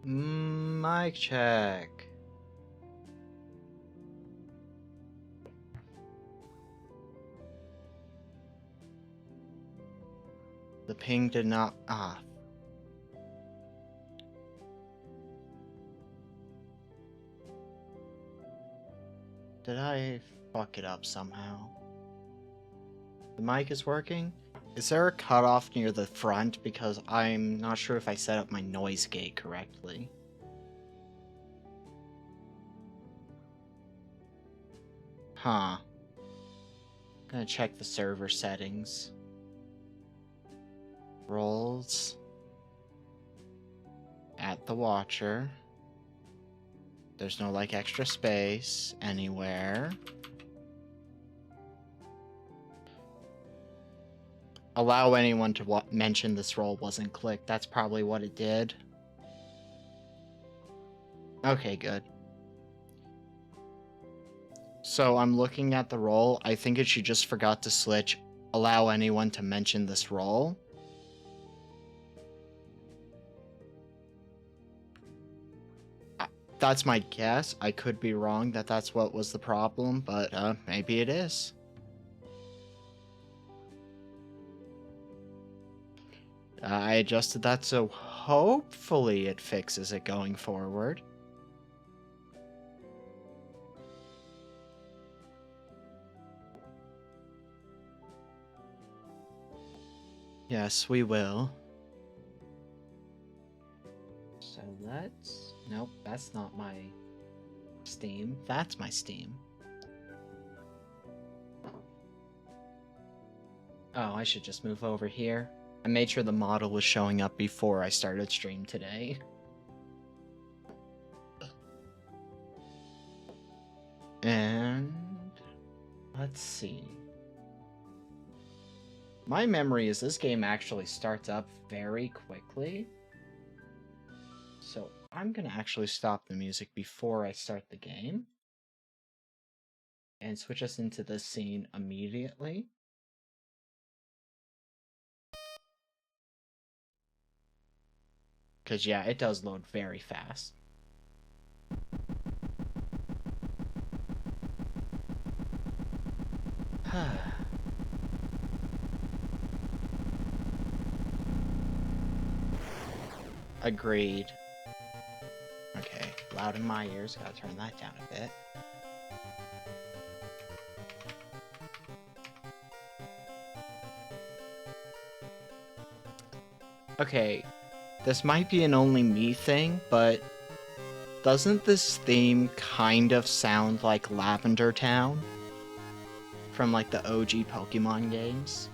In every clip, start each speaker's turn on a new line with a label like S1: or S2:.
S1: Mic check. The ping did not. Did I fuck it up somehow? The mic is working? Is there a cutoff near the front? Because I'm not sure if I set up my noise gate correctly. Huh. Gonna check the server settings. Roles. At the Watcher. There's no, like, extra space anywhere. Allow anyone to mention this role wasn't clicked. That's probably what it did. Okay, good. So I'm looking at the role. I think she just forgot to switch allow anyone to mention this role. That's my guess. I could be wrong that that's what was the problem, but maybe it is. I adjusted that, so hopefully it fixes it going forward. Yes, we will. So let's... Nope, that's not my Steam. That's my Steam. Oh, I should just move over here. I made sure the model was showing up before I started stream today. And... let's see. My memory is this game actually starts up very quickly. So I'm gonna actually stop the music before I start the game. And switch us into this scene immediately. Because yeah, it does load very fast. Agreed. Okay, loud in my ears, gotta turn that down a bit. Okay, this might be an only me thing, but doesn't this theme kind of sound like Lavender Town? From like the OG Pokemon games?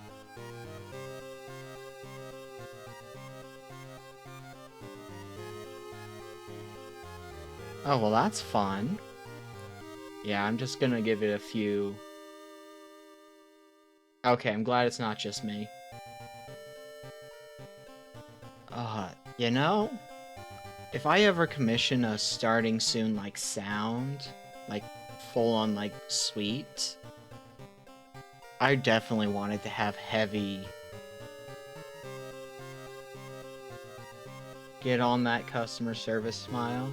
S1: Oh, well that's fun. Yeah, I'm just gonna give it a few... Okay, I'm glad it's not just me. You know, if I ever commission a starting soon, like, sound, like, full-on, like, suite, I definitely wanted to have heavy... Get on that customer service smile.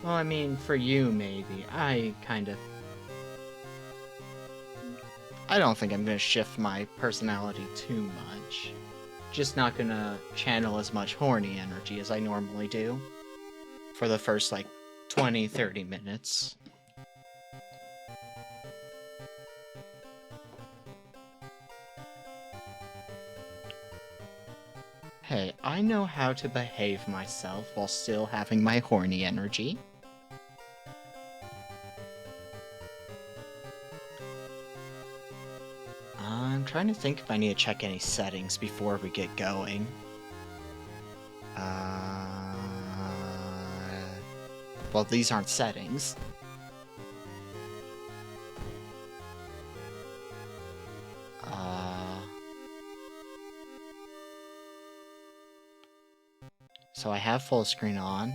S1: Well, I mean, for you, maybe. I don't think I'm gonna shift my personality too much. Just not gonna channel as much horny energy as I normally do. For the first, like, 20-30 minutes. Hey, I know how to behave myself while still having my horny energy. I'm trying to think if I need to check any settings before we get going. Well, these aren't settings. So I have full screen on.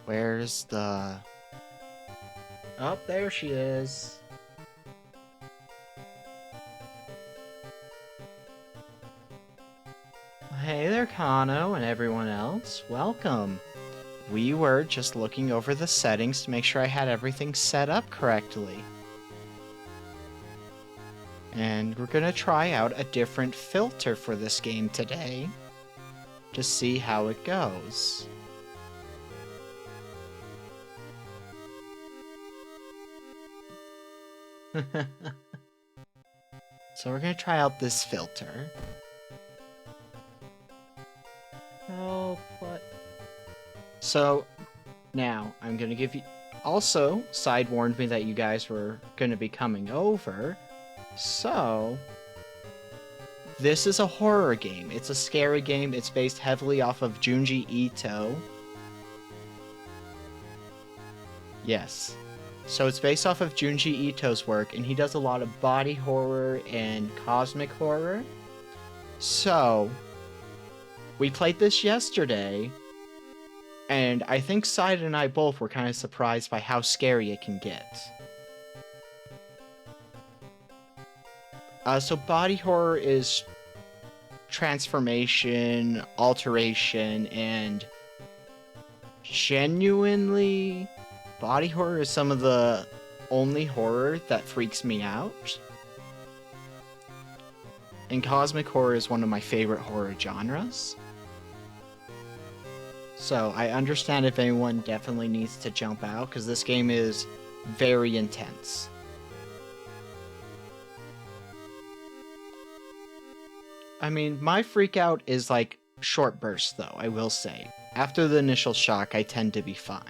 S1: Where's the... Oh, there she is. Hey there, Kano, and everyone else. Welcome. We were just looking over the settings to make sure I had everything set up correctly. And we're gonna try out a different filter for this game today to see how it goes. So we're gonna try out this filter. Oh, what? So, now, I'm gonna give you... Also, Side warned me that you guys were gonna be coming over, so... This is a horror game. It's a scary game. It's based heavily off of Junji Ito. Yes. So it's based off of Junji Ito's work, and he does a lot of body horror and cosmic horror. So, we played this yesterday, and I think Side and I both were kind of surprised by how scary it can get. So body horror is transformation, alteration, and genuinely, body horror is some of the only horror that freaks me out. And cosmic horror is one of my favorite horror genres. So I understand if anyone definitely needs to jump out, because this game is very intense. I mean, my freak out is like short bursts though, I will say. After the initial shock, I tend to be fine.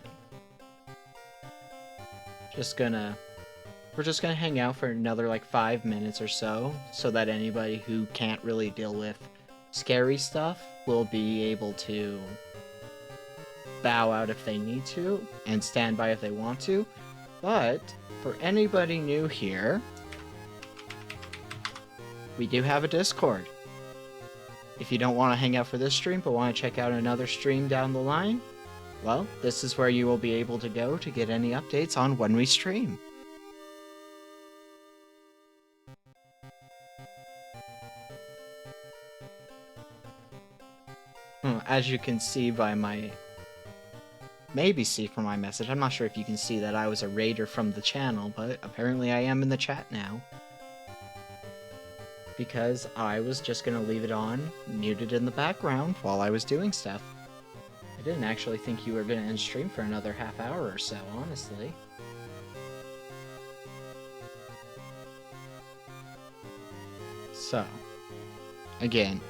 S1: We're just gonna hang out for another like 5 minutes or so that anybody who can't really deal with scary stuff will be able to bow out if they need to, and stand by if they want to. But, for anybody new here, we do have a Discord. If you don't want to hang out for this stream, but want to check out another stream down the line, well, this is where you will be able to go to get any updates on when we stream. As you can see by my... Maybe see from my message, I'm not sure if you can see that I was a raider from the channel, but apparently I am in the chat now. Because I was just gonna leave it on, muted in the background, while I was doing stuff. I didn't actually think you were gonna end stream for another half hour or so, honestly. So, again,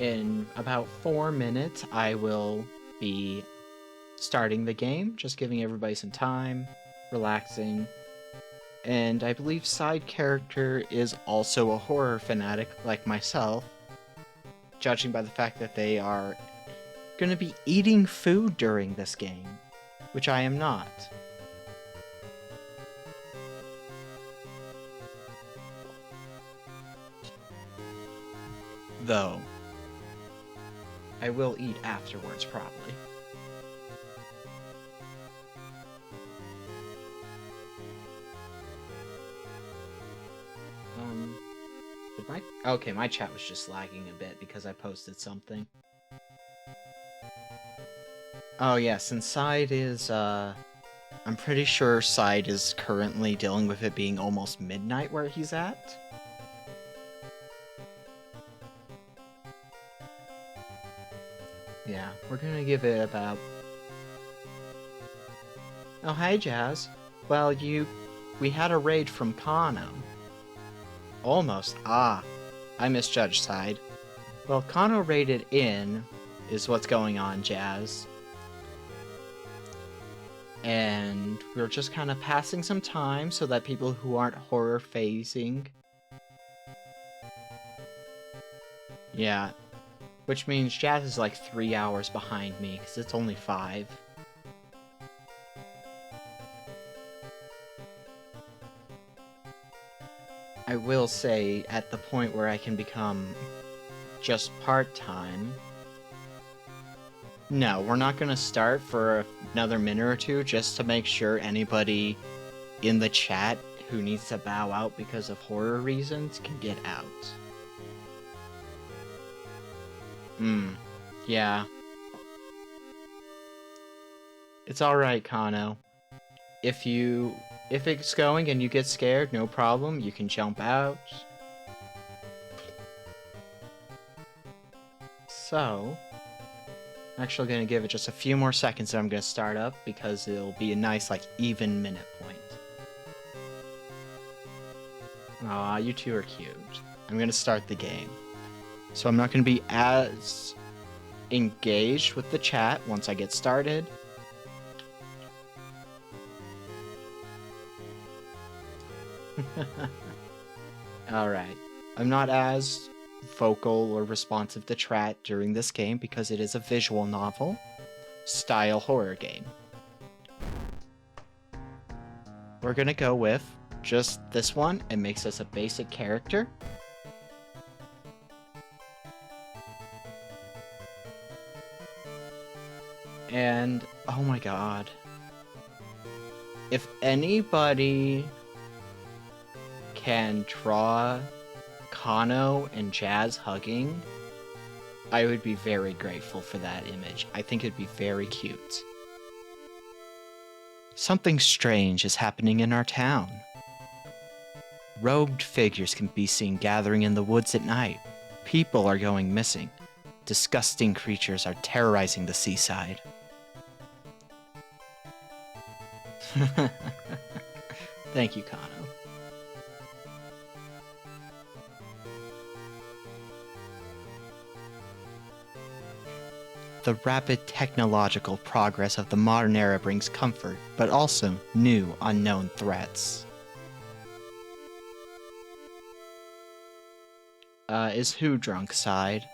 S1: in about 4 minutes, I will be starting the game, just giving everybody some time, relaxing. And I believe Side character is also a horror fanatic like myself, judging by the fact that they are going to be eating food during this game, which I am not. Though, I will eat afterwards, probably. Okay, my chat was just lagging a bit because I posted something. Oh yeah, since Side is, I'm pretty sure Side is currently dealing with it being almost midnight where he's at. Yeah, we're gonna give it about... Oh, hi, Jazz. Well, we had a raid from Kano. Almost. Ah, I misjudged Side. Well, Kano raided in, is what's going on, Jazz. And we're just kind of passing some time so that people who aren't horror-phasing... Yeah. Which means Jazz is like 3 hours behind me, because it's only 5. I will say, at the point where I can become just part-time... No, we're not gonna start for another minute or two, just to make sure anybody in the chat who needs to bow out because of horror reasons can get out. Yeah. It's alright, Kano. If it's going and you get scared, no problem, you can jump out. So, I'm actually gonna give it just a few more seconds and I'm gonna start up because it'll be a nice, like, even minute point. Aw, you two are cute. I'm gonna start the game. So I'm not gonna be as engaged with the chat once I get started. Alright. I'm not as vocal or responsive to chat during this game because it is a visual novel style horror game. We're gonna go with just this one. It makes us a basic character. And, oh my god. If anybody can draw Kano and Jazz hugging, I would be very grateful for that image. I think it'd be very cute. Something strange is happening in our town. Robed figures can be seen gathering in the woods at night. People are going missing. Disgusting creatures are terrorizing the seaside. Thank you, Kano. The rapid technological progress of the modern era brings comfort, but also new, unknown threats. Is who drunk side?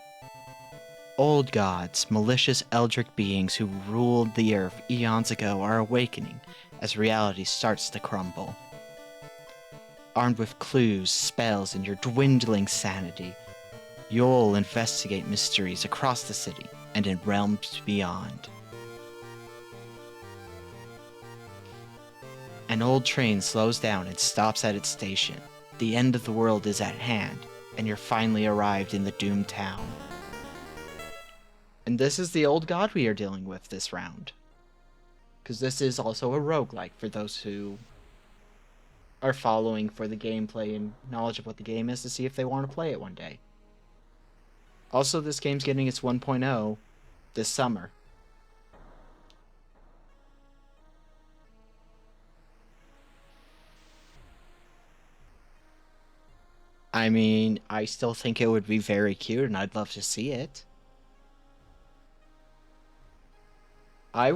S1: Old gods, malicious eldritch beings who ruled the earth eons ago are awakening as reality starts to crumble. Armed with clues, spells, and your dwindling sanity, you'll investigate mysteries across the city and in realms beyond. An old train slows down and stops at its station. The end of the world is at hand, and you're finally arrived in the doomed town. And this is the old god we are dealing with this round. Because this is also a roguelike for those who are following for the gameplay and knowledge of what the game is to see if they want to play it one day. Also, this game's getting its 1.0 this summer. I mean, I still think it would be very cute and I'd love to see it. I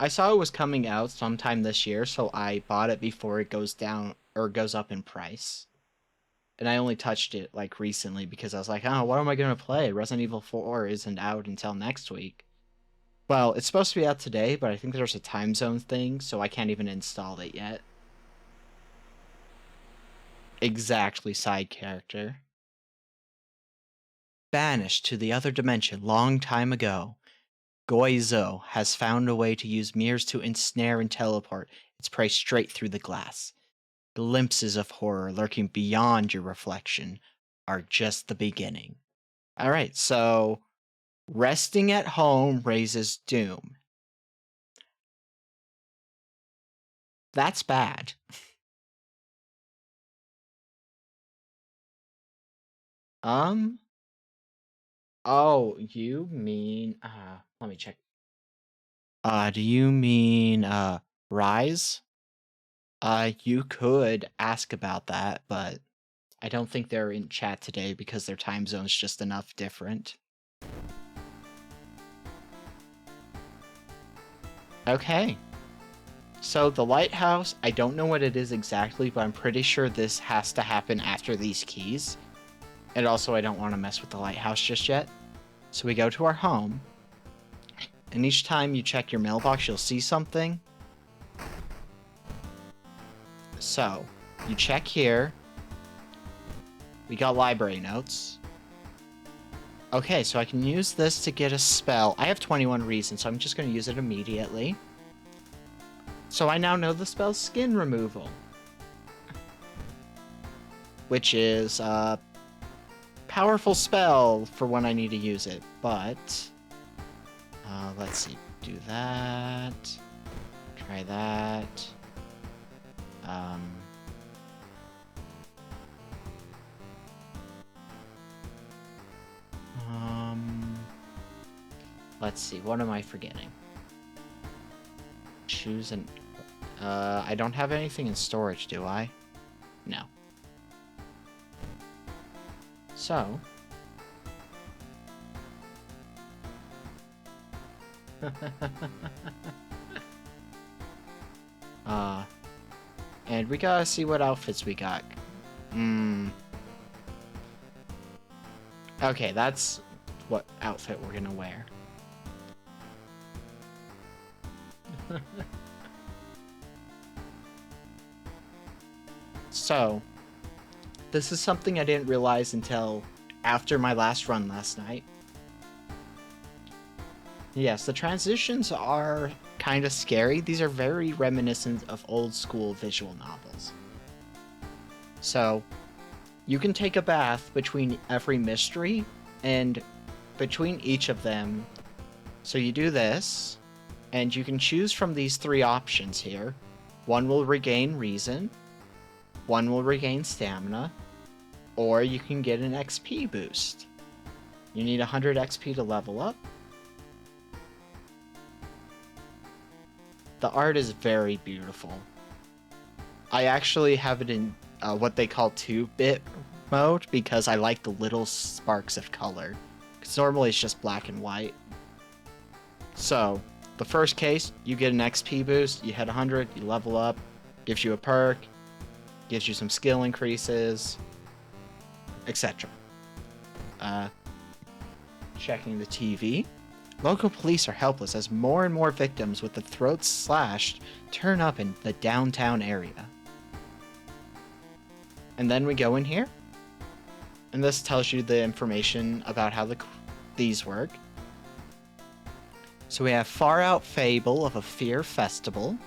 S1: saw it was coming out sometime this year, so I bought it before it goes down or goes up in price. And I only touched it like recently because I was like, oh, what am I gonna play? Resident Evil 4 isn't out until next week. Well, it's supposed to be out today, but I think there's a time zone thing, so I can't even install it yet. Exactly, side character. Banished to the other dimension long time ago, Goizo has found a way to use mirrors to ensnare and teleport its prey straight through the glass. Glimpses of horror lurking beyond your reflection are just the beginning. Alright, so resting at home raises doom. That's bad. Oh, you mean, let me check. Do you mean, Rise? You could ask about that, but I don't think they're in chat today because their time zone's just enough different. Okay. So the lighthouse, I don't know what it is exactly, but I'm pretty sure this has to happen after these keys. And also, I don't want to mess with the lighthouse just yet. So we go to our home. And each time you check your mailbox, you'll see something. So, you check here. We got library notes. Okay, so I can use this to get a spell. I have 21 reasons, so I'm just going to use it immediately. So I now know the spell Skin Removal. Which is, powerful spell for when I need to use it, but let's see. Do that. Try that. Let's see. What am I forgetting? Choose an. I don't have anything in storage, do I? No. So. And we gotta see what outfits we got. Okay, that's what outfit we're gonna wear. So, this is something I didn't realize until after my last run last night. Yes, the transitions are kind of scary. These are very reminiscent of old school visual novels. So, you can take a bath between every mystery, and between each of them, so you do this, and you can choose from these three options here. One will regain reason, one will regain stamina, or you can get an XP boost. You need 100 XP to level up. The art is very beautiful. I actually have it in what they call 2-bit mode because I like the little sparks of color. Because normally it's just black and white. So, the first case, you get an XP boost, you hit 100, you level up, gives you a perk, gives you some skill increases, etc. Checking the TV. Local police are helpless as more and more victims with the throats slashed turn up in the downtown area. And then we go in here, and this tells you the information about how these work. So we have Far Out Fable of a Fear Festival,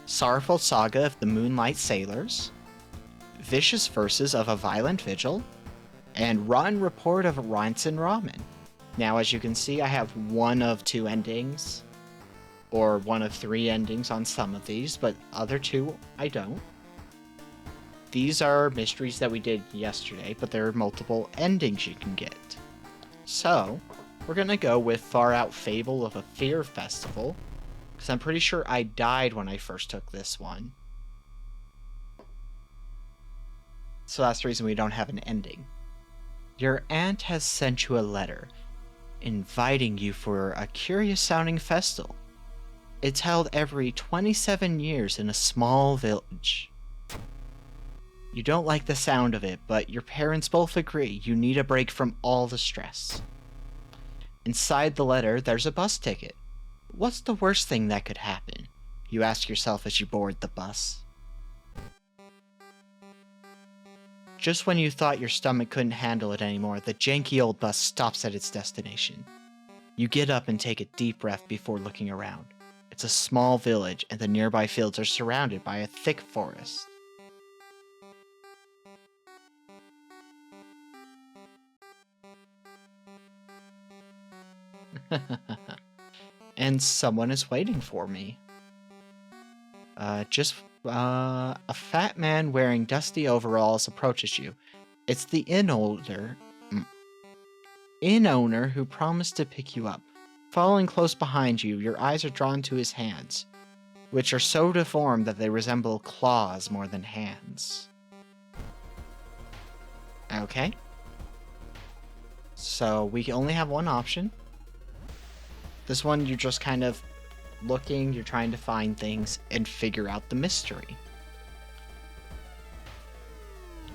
S1: Sorrowful Saga of the Moonlight Sailors, Vicious Verses of a Violent Vigil, and Rotten Report of Rancid Ramen. Now, as you can see, I have one of 2 endings, or one of 3 endings on some of these, but other 2 I don't. These are mysteries that we did yesterday, but there are multiple endings you can get. So, we're gonna go with Far Out Fable of a Fear Festival, because I'm pretty sure I died when I first took this one. So that's the reason we don't have an ending. Your aunt has sent you a letter inviting you for a curious-sounding festival. It's held every 27 years in a small village. You don't like the sound of it, but your parents both agree you need a break from all the stress. Inside the letter, there's a bus ticket. What's the worst thing that could happen? You ask yourself as you board the bus. Just when you thought your stomach couldn't handle it anymore, the janky old bus stops at its destination. You get up and take a deep breath before looking around. It's a small village, and the nearby fields are surrounded by a thick forest. And someone is waiting for me. A fat man wearing dusty overalls approaches you. It's the inn owner who promised to pick you up. Following close behind you, your eyes are drawn to his hands, which are so deformed that they resemble claws more than hands. Okay. So we only have one option. This one, you're just kind of looking, you're trying to find things and figure out the mystery.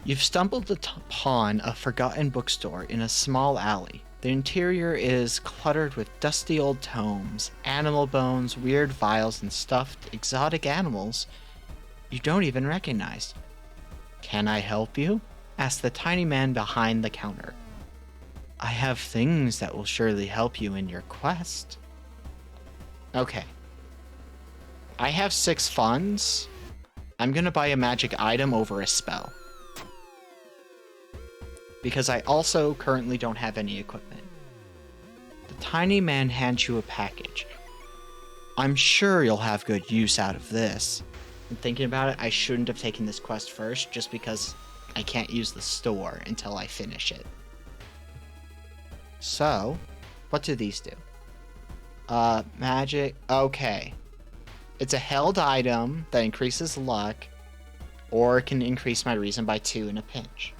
S1: You've stumbled upon a forgotten bookstore in a small alley. The interior is cluttered with dusty old tomes, animal bones, weird vials, and stuffed exotic animals you don't even recognize. "Can I help you?" asked the tiny man behind the counter. "I have things that will surely help you in your quest." Okay. I have 6 funds. I'm gonna buy a magic item over a spell. because I also currently don't have any equipment. The tiny man hands you a package. I'm sure you'll have good use out of this. And thinking about it, I shouldn't have taken this quest first, just because I can't use the store until I finish it. So, what do these do? Magic. Okay. It's a held item that increases luck, or it can increase my reason by 2 in a pinch.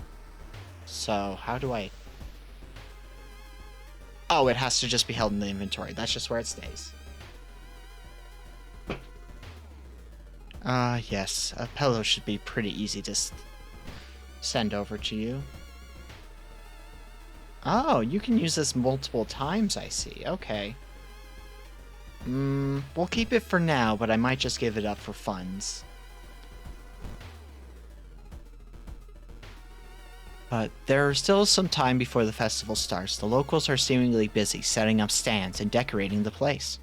S1: So, how do I... Oh, it has to just be held in the inventory. That's just where it stays. Yes. A pillow should be pretty easy to send over to you. Oh, you can use this multiple times, I see. Okay. We'll keep it for now, but I might just give it up for funds. But there is still some time before the festival starts. The locals are seemingly busy setting up stands and decorating the place.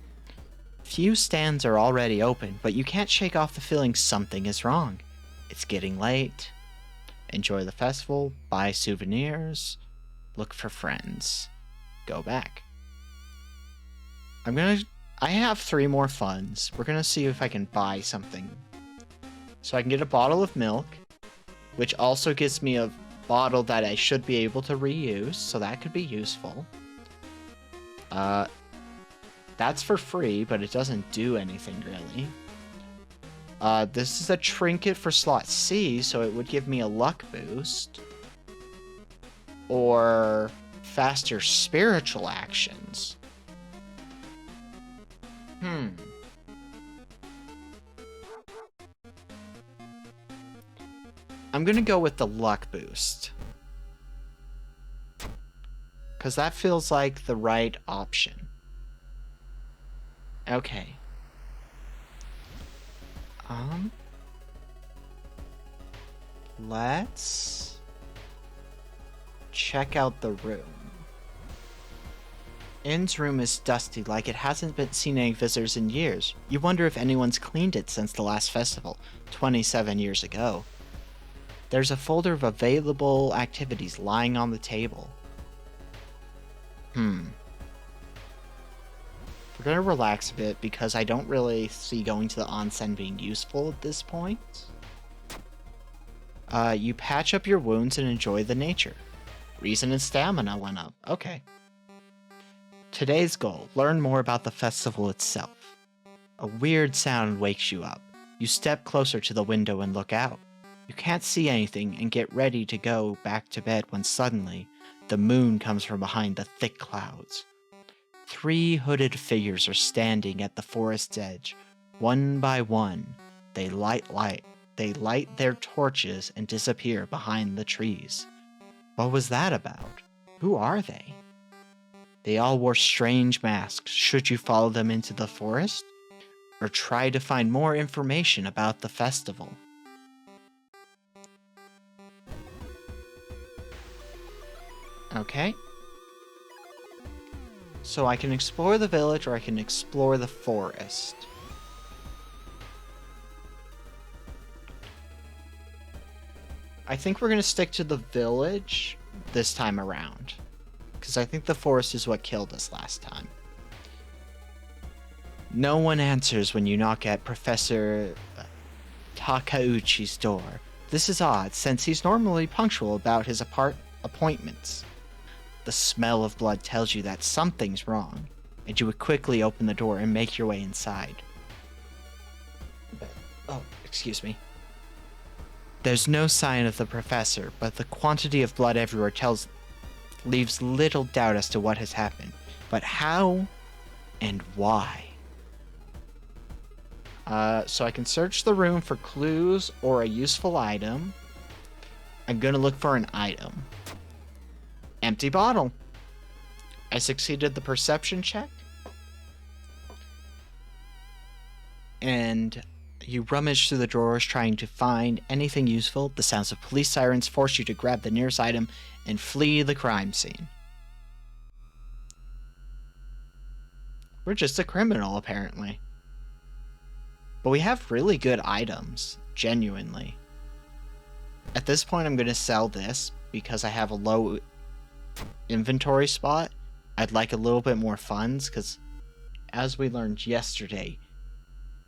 S1: Few stands are already open, but you can't shake off the feeling something is wrong. It's getting late. Enjoy the festival, buy souvenirs, look for friends, go back. I have 3 more funds. We're gonna see if I can buy something. So I can get a bottle of milk, which also gives me a bottle that I should be able to reuse, so that could be useful. That's for free, but it doesn't do anything really. This is a trinket for slot C, so it would give me a luck boost. Or faster spiritual actions. I'm gonna go with the luck boost, because that feels like the right option. Okay. Let's check out the room. Inn's room is dusty, like it hasn't been seen any visitors in years. You wonder if anyone's cleaned it since the last festival, 27 years ago. There's a folder of available activities lying on the table. We're gonna relax a bit because I don't really see going to the onsen being useful at this point. You patch up your wounds and enjoy the nature. Reason and stamina went up. Okay. Today's goal, learn more about the festival itself. A weird sound wakes you up. You step closer to the window and look out. You can't see anything and get ready to go back to bed when suddenly, the moon comes from behind the thick clouds. 3 hooded figures are standing at the forest's edge. One by one, they light their torches and disappear behind the trees. What was that about? Who are they? They all wore strange masks. Should you follow them into the forest? Or try to find more information about the festival? Okay. So I can explore the village or I can explore the forest. I think we're going to stick to the village this time around, because I think the forest is what killed us last time. No one answers when you knock at Professor Takeuchi's door. This is odd, since he's normally punctual about his appointments. The smell of blood tells you that something's wrong, and you would quickly open the door and make your way inside. Oh, excuse me. There's no sign of the professor, but the quantity of blood everywhere leaves little doubt as to what has happened. But how and why? So I can search the room for clues or a useful item. I'm gonna look for an item. Empty bottle. I succeeded the perception check. And you rummage through the drawers trying to find anything useful. The sounds of police sirens force you to grab the nearest item and flee the crime scene. We're just a criminal, apparently. But we have really good items, genuinely. At this point, I'm going to sell this because I have a low inventory spot. I'd like a little bit more funds because, as we learned yesterday,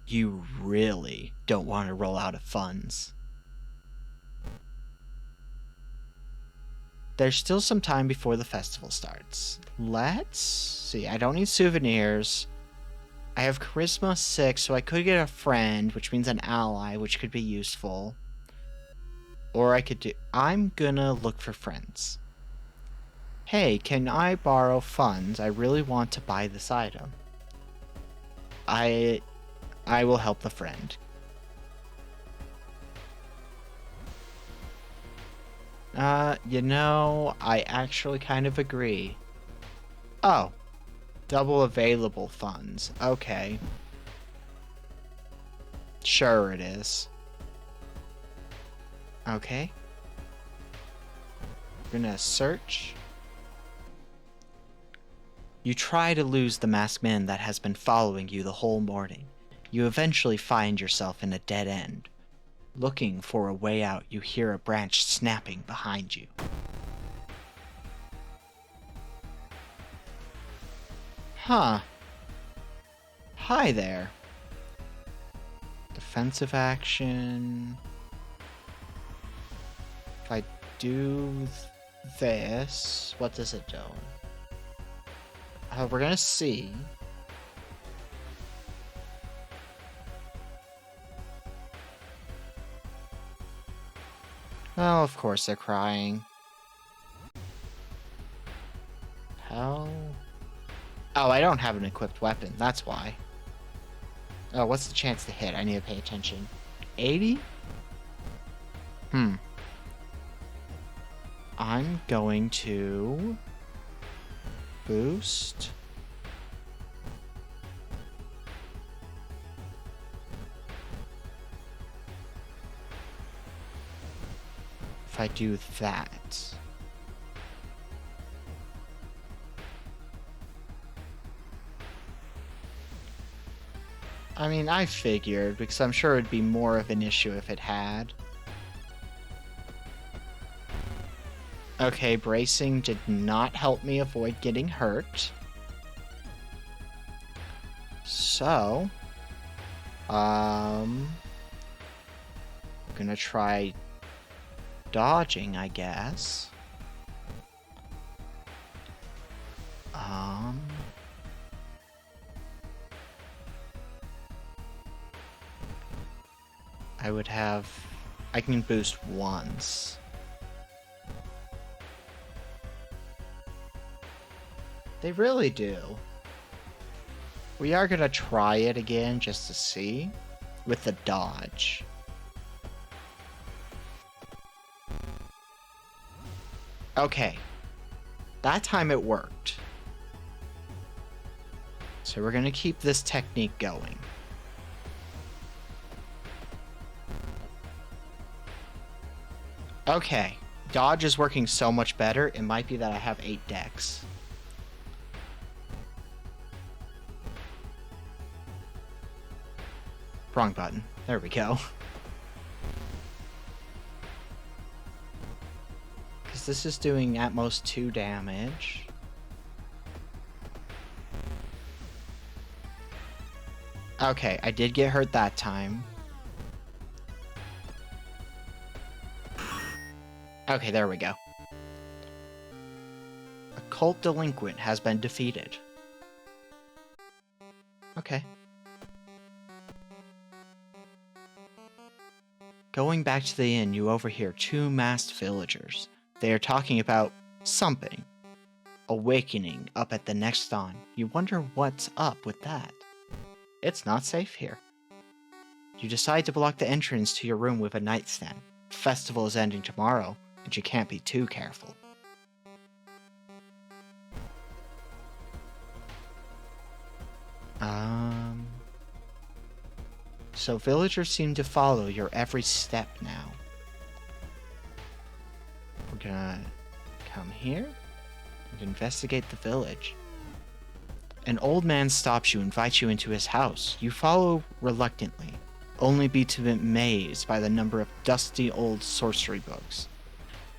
S1: you really don't want to roll out of funds. There's still some time before the festival starts. Let's see. I don't need souvenirs. I have charisma 6, so I could get a friend, which means an ally, which could be useful. Or I could do... I'm gonna look for friends. Hey, can I borrow funds? I really want to buy this item. I will help the friend. I actually kind of agree. Oh. Double available funds. Okay. Sure it is. Okay. We're gonna search. You try to lose the masked man that has been following you the whole morning. You eventually find yourself in a dead end. Looking for a way out, you hear a branch snapping behind you. Huh. Hi there. Defensive action. If I do this, what does it do? We're gonna see. Oh, of course they're crying. How? Oh, I don't have an equipped weapon, that's why. Oh, what's the chance to hit? I need to pay attention. 80? I'm going to boost. If I do that. I mean, I figured, because I'm sure it'd be more of an issue if it had. Okay, bracing did not help me avoid getting hurt. So, I'm gonna try dodging, I guess. I can boost once. They really do. We are gonna try it again just to see with the dodge. Okay. That time it worked. So we're gonna keep this technique going. Okay. Dodge is working so much better, it might be that I have 8 decks. Wrong button. There we go. Because this is doing at most 2 damage. Okay, I did get hurt that time. Okay, there we go. Occult Delinquent has been defeated. Okay. Going back to the inn, you overhear 2 masked villagers. They are talking about something. Awakening up at the next dawn. You wonder what's up with that. It's not safe here. You decide to block the entrance to your room with a nightstand. Festival is ending tomorrow, and you can't be too careful. So villagers seem to follow your every step now. We're gonna come here and investigate the village. An old man stops you, invites you into his house. You follow reluctantly. only be to be amazed by the number of dusty old sorcery books.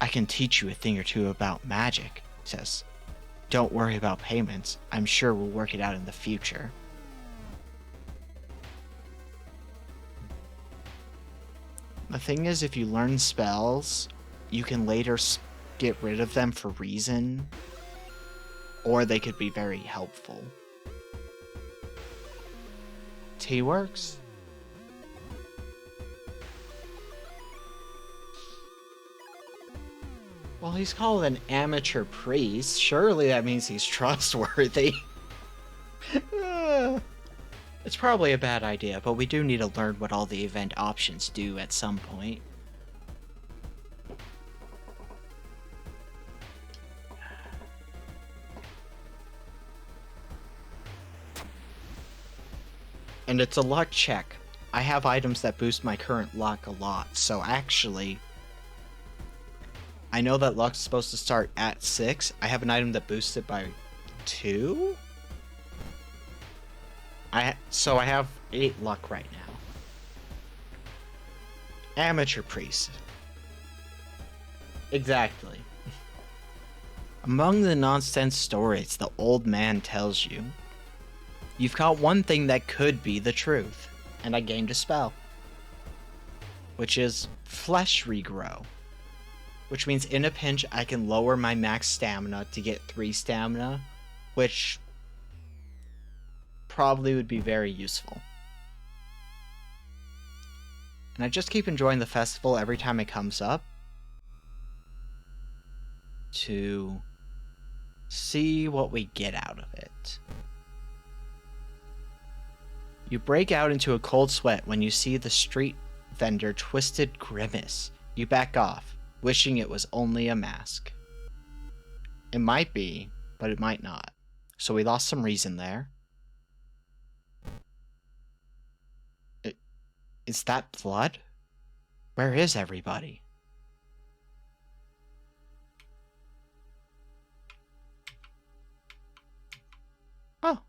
S1: I can teach you a thing or two about magic, he says. Don't worry about payments. I'm sure we'll work it out in the future. The thing is, if you learn spells, you can later get rid of them for reason, or they could be very helpful. Tea works. Well, he's called an amateur priest. Surely that means he's trustworthy. It's probably a bad idea, but we do need to learn what all the event options do at some point. And it's a luck check. I have items that boost my current luck a lot, so actually, I know that luck's supposed to start at 6. I have an item that boosts it by 2? So I have 8 luck right now. Amateur priest. Exactly. Among the nonsense stories the old man tells you, you've caught one thing that could be the truth, and I gained a spell. Which is flesh regrow. Which means in a pinch I can lower my max stamina to get 3 stamina, which probably would be very useful. And I just keep enjoying the festival every time it comes up to see what we get out of it. You break out into a cold sweat when you see the street vendor Twisted Grimace. You back off, wishing it was only a mask. It might be, but it might not. So we lost some reason there. Is that blood? Where is everybody? Oh.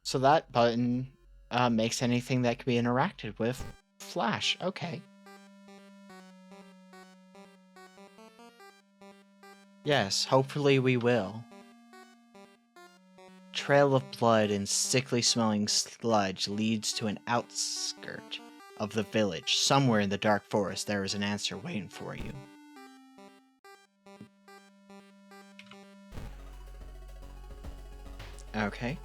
S1: So that button makes anything that can be interacted with flash. Okay. Yes, hopefully we will. Trail of blood and sickly smelling sludge leads to an outskirt of the village. Somewhere in the dark forest there is an answer waiting for you. Okay.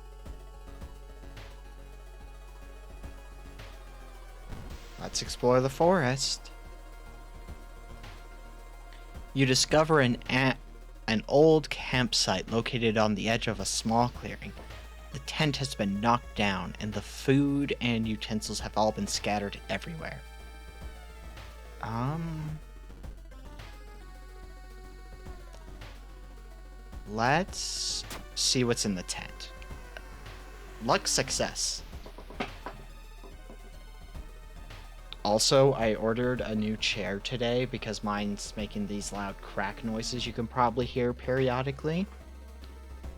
S1: Let's explore the forest. You discover an old campsite located on the edge of a small clearing. The tent has been knocked down, and the food and utensils have all been scattered everywhere. Let's see what's in the tent. Luck success. Also, I ordered a new chair today because mine's making these loud crack noises you can probably hear periodically.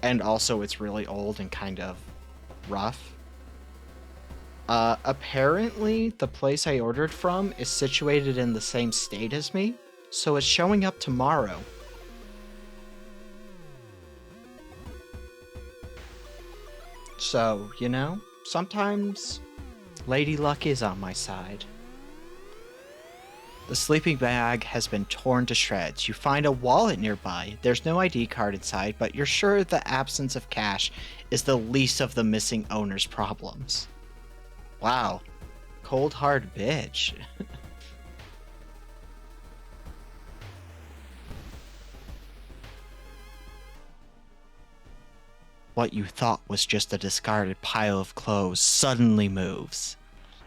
S1: And also, it's really old and kind of rough. Apparently, the place I ordered from is situated in the same state as me, so it's showing up tomorrow. So, you know, sometimes Lady Luck is on my side. The sleeping bag has been torn to shreds. You find a wallet nearby. There's no ID card inside, but you're sure the absence of cash is the least of the missing owner's problems. Wow. Cold hard bitch. What you thought was just a discarded pile of clothes suddenly moves.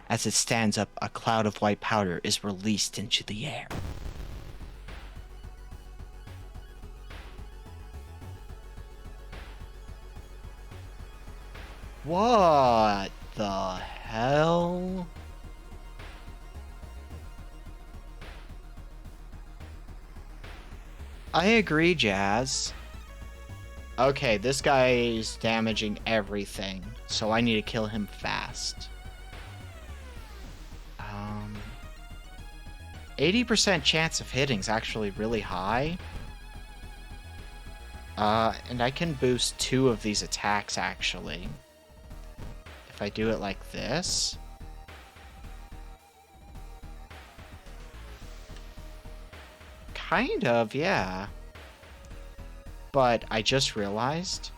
S1: As it stands up, a cloud of white powder is released into the air. What the hell? I agree, Jazz. Okay, this guy is damaging everything, so I need to kill him fast. 80% chance of hitting is actually really high. And I can boost 2 of these attacks, actually. If I do it like this. Kind of, yeah. But I just realized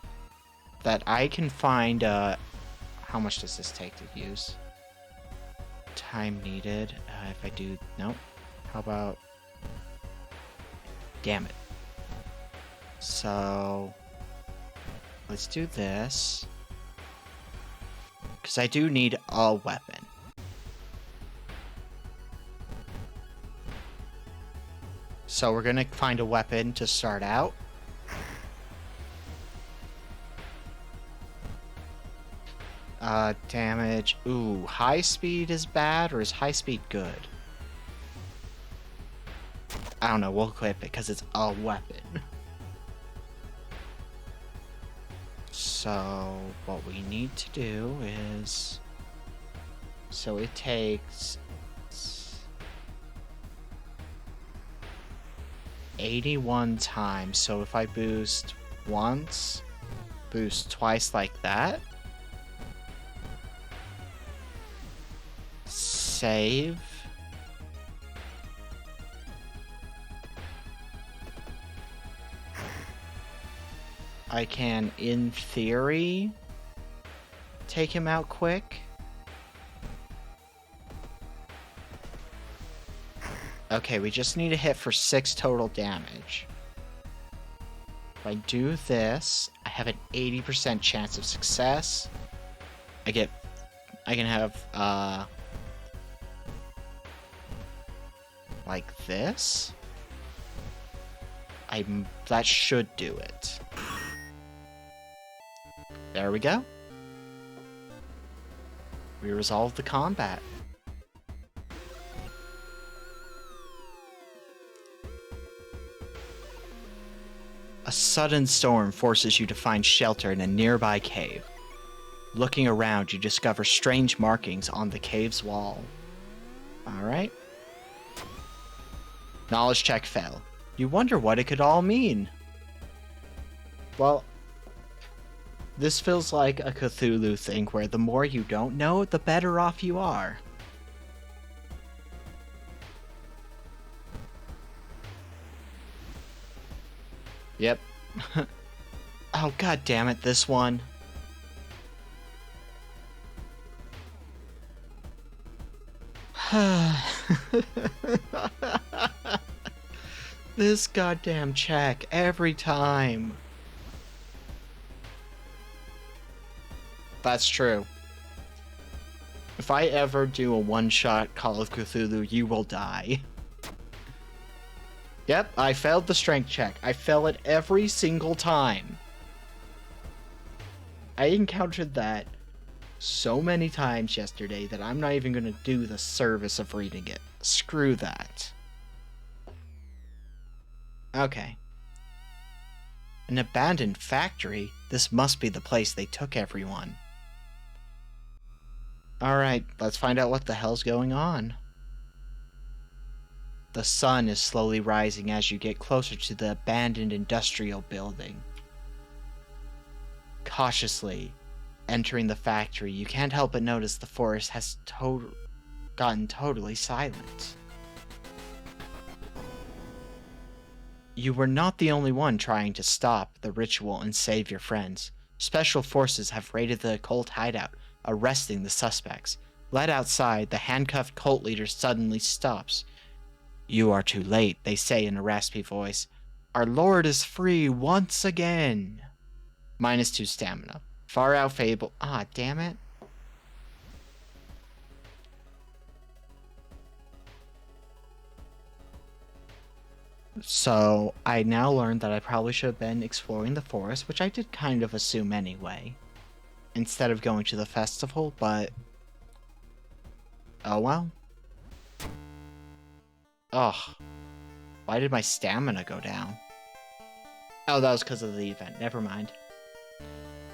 S1: that I can find, how much does this take to use? Time needed. If I do, nope. How about, damn it. So, let's do this. Because I do need a weapon. So we're gonna find a weapon to start out. Damage. Ooh, high speed is bad, or is high speed good? I don't know, we'll equip it because it's a weapon. So, what we need to do is... So it takes... 81 times, so if I boost once, boost twice like that, save, I can, in theory, take him out quick. Okay, we just need a hit for 6 total damage. If I do this, I have an 80% chance of success. I can have, like this. That should do it. There we go. We resolved the combat. A sudden storm forces you to find shelter in a nearby cave. Looking around, you discover strange markings on the cave's wall. Alright. Knowledge check fail. You wonder what it could all mean. Well, this feels like a Cthulhu thing where the more you don't know, the better off you are. Yep. Oh, god damn it, this one. This goddamn check every time. That's true. If I ever do a one-shot Call of Cthulhu, you will die. Yep, I failed the strength check. I fail it every single time. I encountered that so many times yesterday that I'm not even going to do the service of reading it. Screw that. Okay. An abandoned factory? This must be the place they took everyone. Alright, let's find out what the hell's going on. The sun is slowly rising as you get closer to the abandoned industrial building. Cautiously entering the factory, you can't help but notice the forest has gotten totally silent. You were not the only one trying to stop the ritual and save your friends. Special forces have raided the cult hideout, arresting the suspects. Led outside, the handcuffed cult leader suddenly stops. You are too late, they say in a raspy voice. Our lord is free once again. -2 stamina. Far out Fable. Ah, damn it. So, I now learned that I probably should have been exploring the forest, which I did kind of assume anyway, instead of going to the festival, but... oh well. Ugh. Why did my stamina go down? Oh, that was because of the event. Never mind.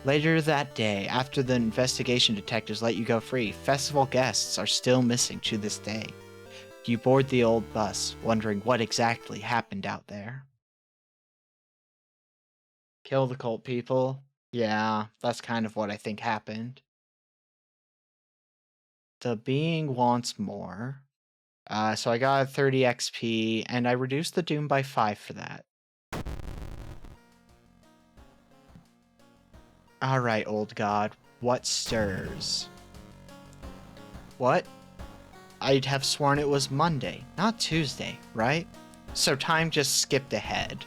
S1: Later that day, after the investigation detectives let you go free, festival guests are still missing to this day. You board the old bus, wondering what exactly happened out there. Kill the cult people? Yeah, that's kind of what I think happened. The being wants more. So I got 30 XP, and I reduced the Doom by 5 for that. Alright, old god, what stirs? What? I'd have sworn it was Monday, not Tuesday, right? So time just skipped ahead.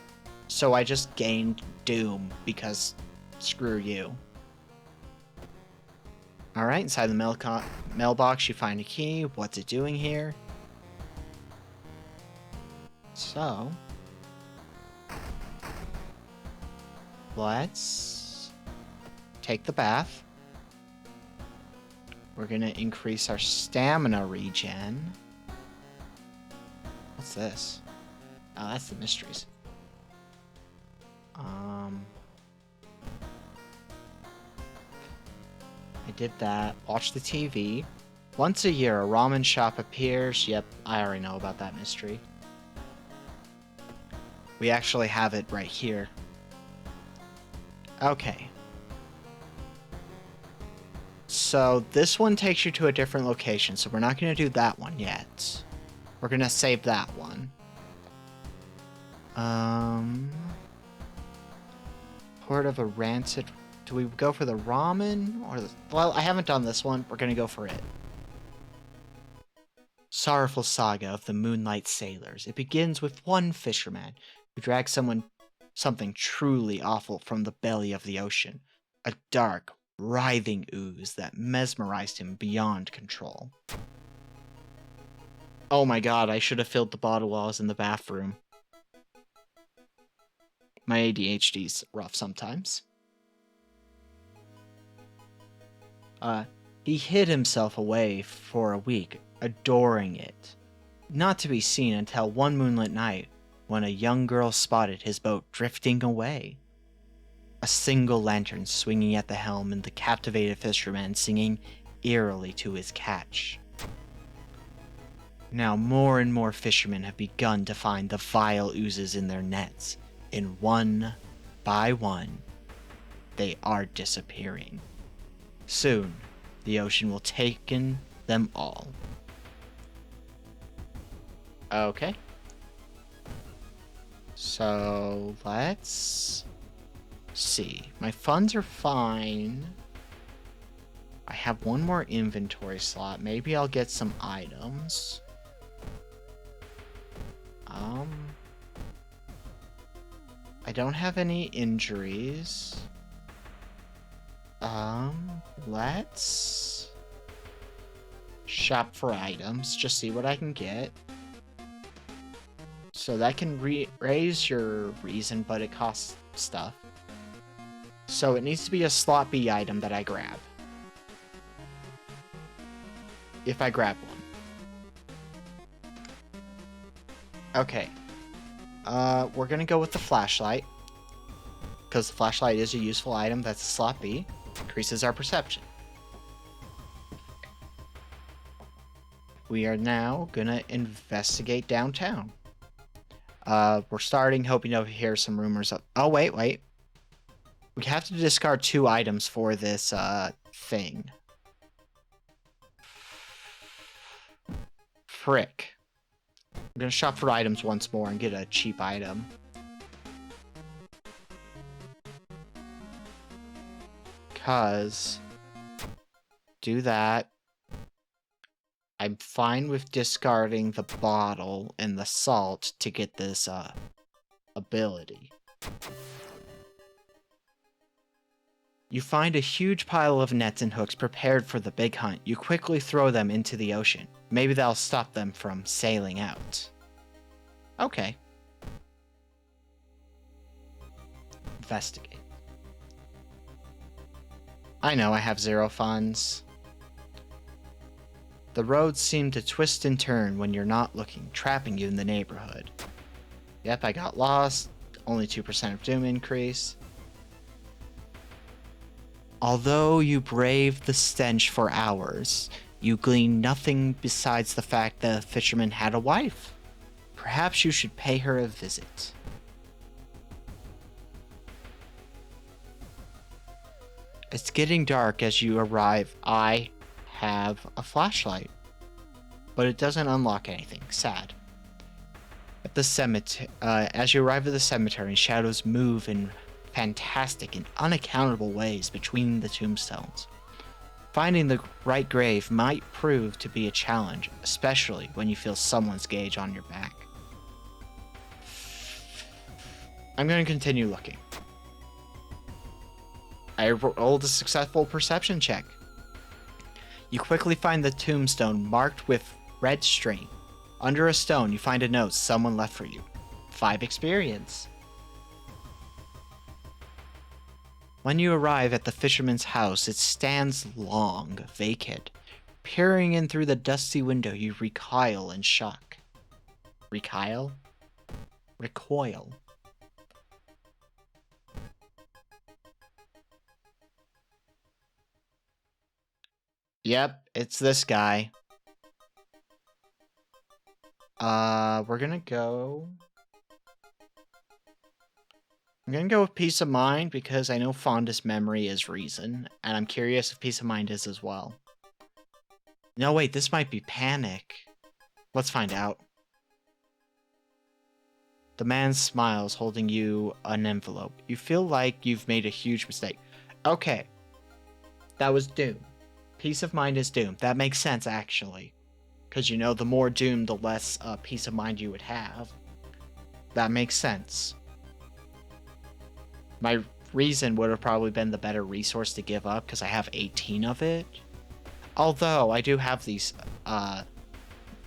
S1: So I just gained Doom, because screw you. Alright, inside the mailbox you find a key. What's it doing here? So... let's... take the bath. We're gonna increase our stamina regen. What's this? Oh, that's the mysteries. I did that. Watch the TV. Once a year, a ramen shop appears. Yep, I already know about that mystery. We actually have it right here. Okay. So this one takes you to a different location, so we're not going to do that one yet. We're going to save that one. Port of a rancid... Do we go for the ramen? Or the... Well, I haven't done this one. We're going to go for it. Sorrowful saga of the Moonlight Sailors. It begins with one fisherman who drags something truly awful from the belly of the ocean. A dark, writhing ooze that mesmerized him beyond control. Oh my god, I should have filled the bottle while I was in the bathroom. My ADHD's rough sometimes. He hid himself away for a week, adoring it. Not to be seen until one moonlit night, when a young girl spotted his boat drifting away. A single lantern swinging at the helm and the captivated fisherman singing eerily to his catch. Now more and more fishermen have begun to find the vile oozes in their nets, and one by one, they are disappearing. Soon, the ocean will take in them all. Okay. So, let's see. My funds are fine. I have one more inventory slot. Maybe I'll get some items. I don't have any injuries. Let's shop for items. Just see what I can get. So that can raise your reason, but it costs stuff. So it needs to be a slot B item that I grab. If I grab one. Okay. We're gonna go with the flashlight. Because the flashlight is a useful item that's a slot B. Increases our perception. We are now gonna investigate downtown. We're starting, hoping to hear some rumors of... Oh, wait. We have to discard 2 items for this, thing. Frick. I'm gonna shop for items once more and get a cheap item. Because... do that. I'm fine with discarding the bottle and the salt to get this, ability. You find a huge pile of nets and hooks prepared for the big hunt. You quickly throw them into the ocean. Maybe that'll stop them from sailing out. Okay. Investigate. I know I have 0 funds. The roads seem to twist and turn when you're not looking, trapping you in the neighborhood. Yep, I got lost. Only 2% of doom increase. Although you braved the stench for hours, You glean nothing besides the fact that the fisherman had a wife. Perhaps you should pay her a visit. It's getting dark as you arrive. I have a flashlight, but it doesn't unlock anything. Sad. At the cemetery, as you arrive at the cemetery, shadows move in fantastic and unaccountable ways between the tombstones. Finding the right grave might prove to be a challenge, especially when you feel someone's gaze on your back. I'm going to continue looking. I rolled a successful perception check. You quickly find the tombstone marked with red string. Under a stone, you find a note someone left for you. 5 experience. When you arrive at the fisherman's house, it stands long, vacant. Peering in through the dusty window, you recoil in shock. Recoil? Recoil. Yep, it's this guy. We're gonna go... I'm gonna go with peace of mind because I know fondest memory is reason, and I'm curious if peace of mind is as well. No, wait, this might be panic. Let's find out. The man smiles, holding you an envelope. You feel like you've made a huge mistake. Okay. That was doom. Peace of mind is doom. That makes sense, actually. Because, you know, the more doom, the less peace of mind you would have. That makes sense. My reason would have probably been the better resource to give up, because I have 18 of it. Although, I do have these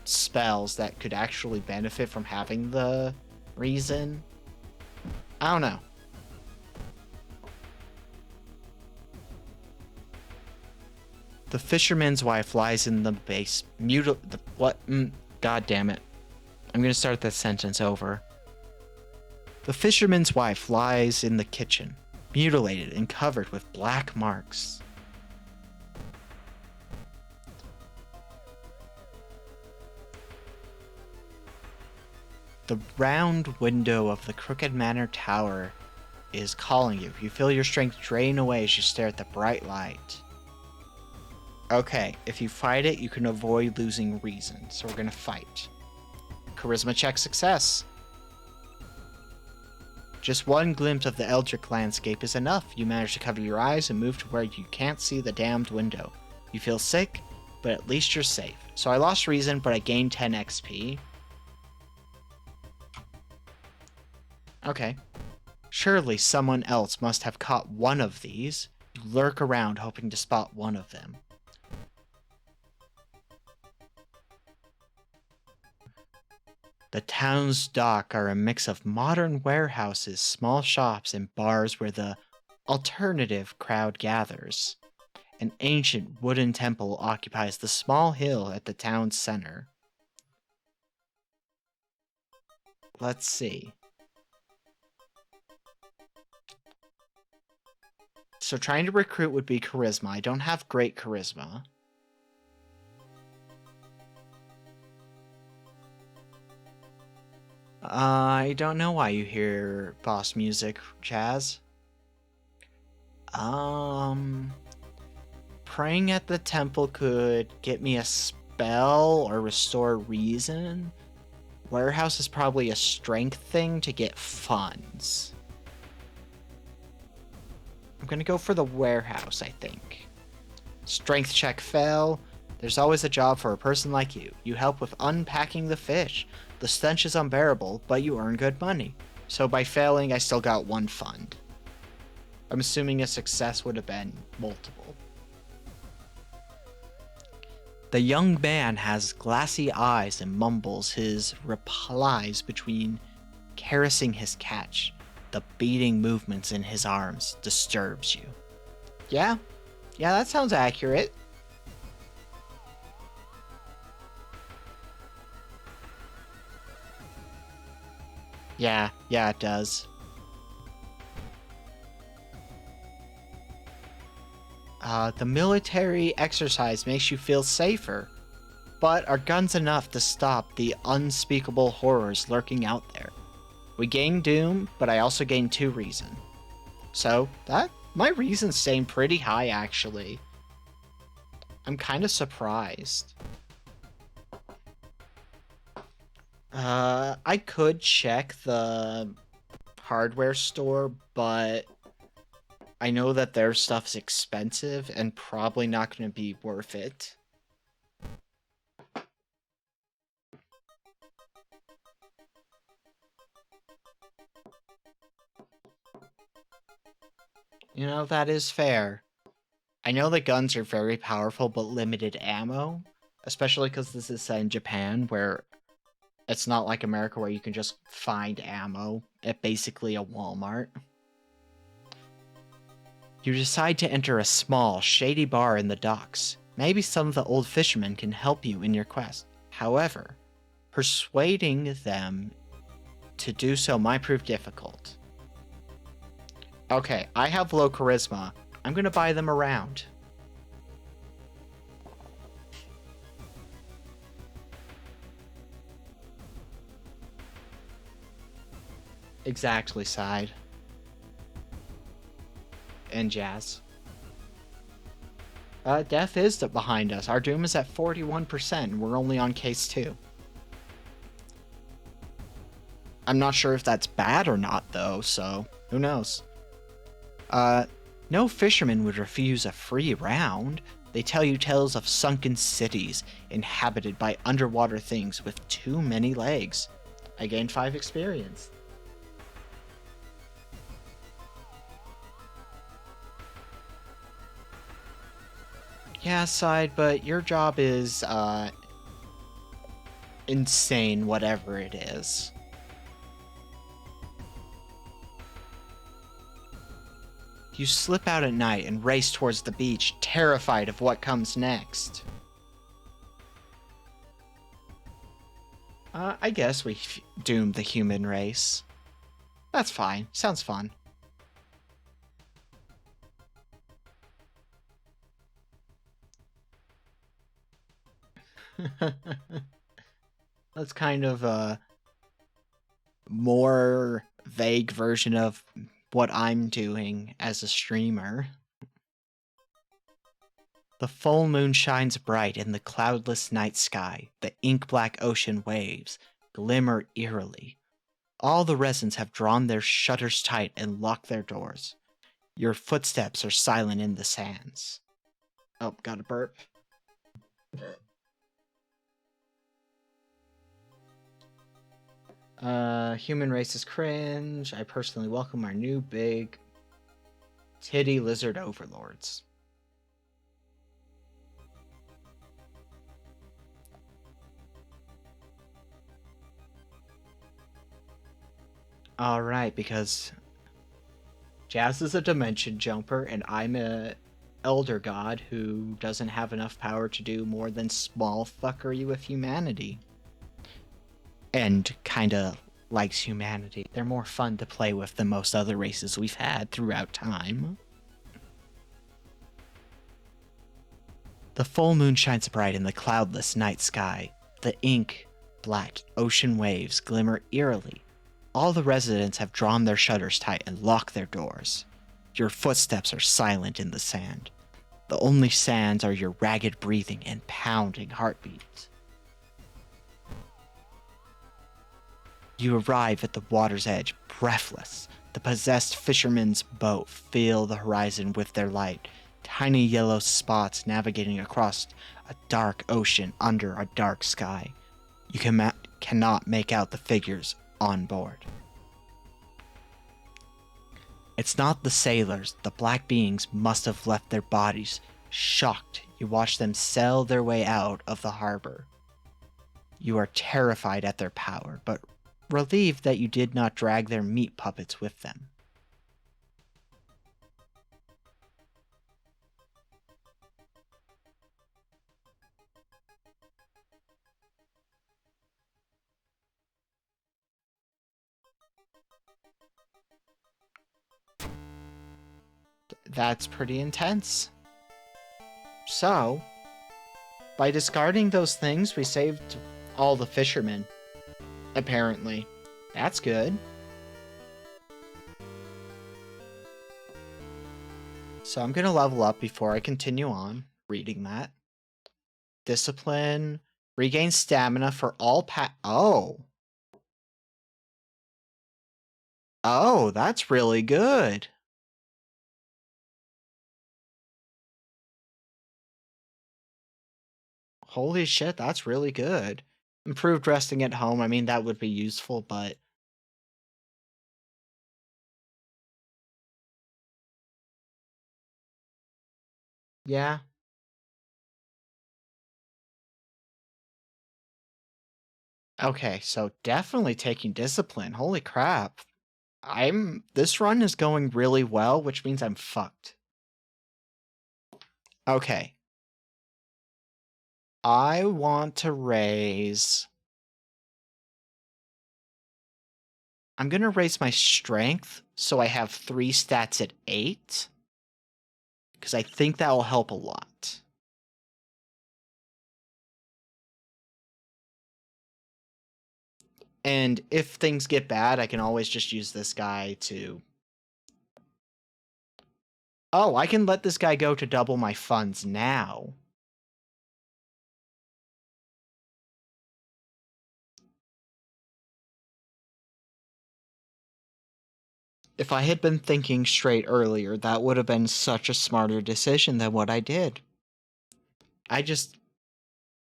S1: spells that could actually benefit from having the reason. I don't know. The fisherman's wife lies in the base. What? God damn it. I'm gonna start that sentence over. The fisherman's wife lies in the kitchen, mutilated and covered with black marks. The round window of the Crooked Manor Tower is calling you. You feel your strength drain away as you stare at the bright light. Okay, if you fight it, you can avoid losing reason, so we're gonna fight. Charisma check success. Just one glimpse of the Eldritch landscape is enough. You manage to cover your eyes and move to where you can't see the damned window. You feel sick, but at least you're safe. So I lost reason, but I gained 10 XP. Okay. Surely someone else must have caught one of these. You lurk around hoping to spot one of them. The town's dock are a mix of modern warehouses, small shops, and bars where the alternative crowd gathers. An ancient wooden temple occupies the small hill at the town's center. Let's see. So trying to recruit would be charisma. I don't have great charisma. I don't know why you hear boss music, Chaz. Praying at the temple could get me a spell or restore reason. Warehouse is probably a strength thing to get funds. I'm gonna go for the warehouse, I think. Strength check fail. There's always a job for a person like you. You help with unpacking the fish. The stench is unbearable, but you earn good money. So by failing, I still got 1 fund. I'm assuming a success would have been multiple. The young man has glassy eyes and mumbles his replies between caressing his catch. The beating movements in his arms disturbs you. Yeah, that sounds accurate. Yeah, it does. The military exercise makes you feel safer, but are guns enough to stop the unspeakable horrors lurking out there? We gain Doom, but I also gain 2 Reason. So, my Reason's staying pretty high, actually. I'm kind of surprised. I could check the hardware store, but I know that their stuff's expensive and probably not going to be worth it. You know, that is fair. I know the guns are very powerful but limited ammo, especially because this is set in Japan, where it's not like America where you can just find ammo at basically a Walmart. You decide to enter a small, shady bar in the docks. Maybe some of the old fishermen can help you in your quest. However, persuading them to do so might prove difficult. Okay, I have low charisma. I'm gonna buy them around. Exactly, Side. And Jazz. Death is behind us. Our Doom is at 41%. We're only on case 2. I'm not sure if that's bad or not, though, so who knows? No fisherman would refuse a free round. They tell you tales of sunken cities inhabited by underwater things with too many legs. I gained 5 experience. Yeah, Side, but your job is, insane, whatever it is. You slip out at night and race towards the beach, terrified of what comes next. I guess we doomed the human race. That's fine. Sounds fun. That's kind of a more vague version of what I'm doing as a streamer. The full moon shines bright in the cloudless night sky. The ink-black ocean waves glimmer eerily. All the residents have drawn their shutters tight and locked their doors. Your footsteps are silent in the sands. Oh, got a burp. Human race is cringe. I personally welcome our new big titty lizard overlords. Alright, because Jazz is a dimension jumper, and I'm a elder god who doesn't have enough power to do more than small fuckery with humanity. And kinda likes humanity. They're more fun to play with than most other races we've had throughout time. The full moon shines bright in the cloudless night sky. The ink-black ocean waves glimmer eerily. All the residents have drawn their shutters tight and locked their doors. Your footsteps are silent in the sand. The only sounds are your ragged breathing and pounding heartbeats. You arrive at the water's edge, breathless. The possessed fisherman's boat fill the horizon with their light, tiny yellow spots navigating across a dark ocean under a dark sky. You cannot make out the figures on board. It's not the sailors. The black beings must have left their bodies. Shocked, you watch them sail their way out of the harbor. You are terrified at their power, but relieved that you did not drag their meat puppets with them. That's pretty intense. So, by discarding those things, we saved all the fishermen. Apparently. That's good. So I'm gonna level up before I continue on reading that. Discipline. Regain stamina for all Oh. Oh, that's really good. Holy shit, that's really good. Improved resting at home. I mean, that would be useful, but... yeah. Okay, so definitely taking discipline. Holy crap. This run is going really well, which means I'm fucked. Okay. I want to raise... I'm going to raise my strength so I have 3 stats at 8. Because I think that will help a lot. And if things get bad, I can always just use this guy to... oh, I can let this guy go to double my funds now. If I had been thinking straight earlier, that would have been such a smarter decision than what I did. I just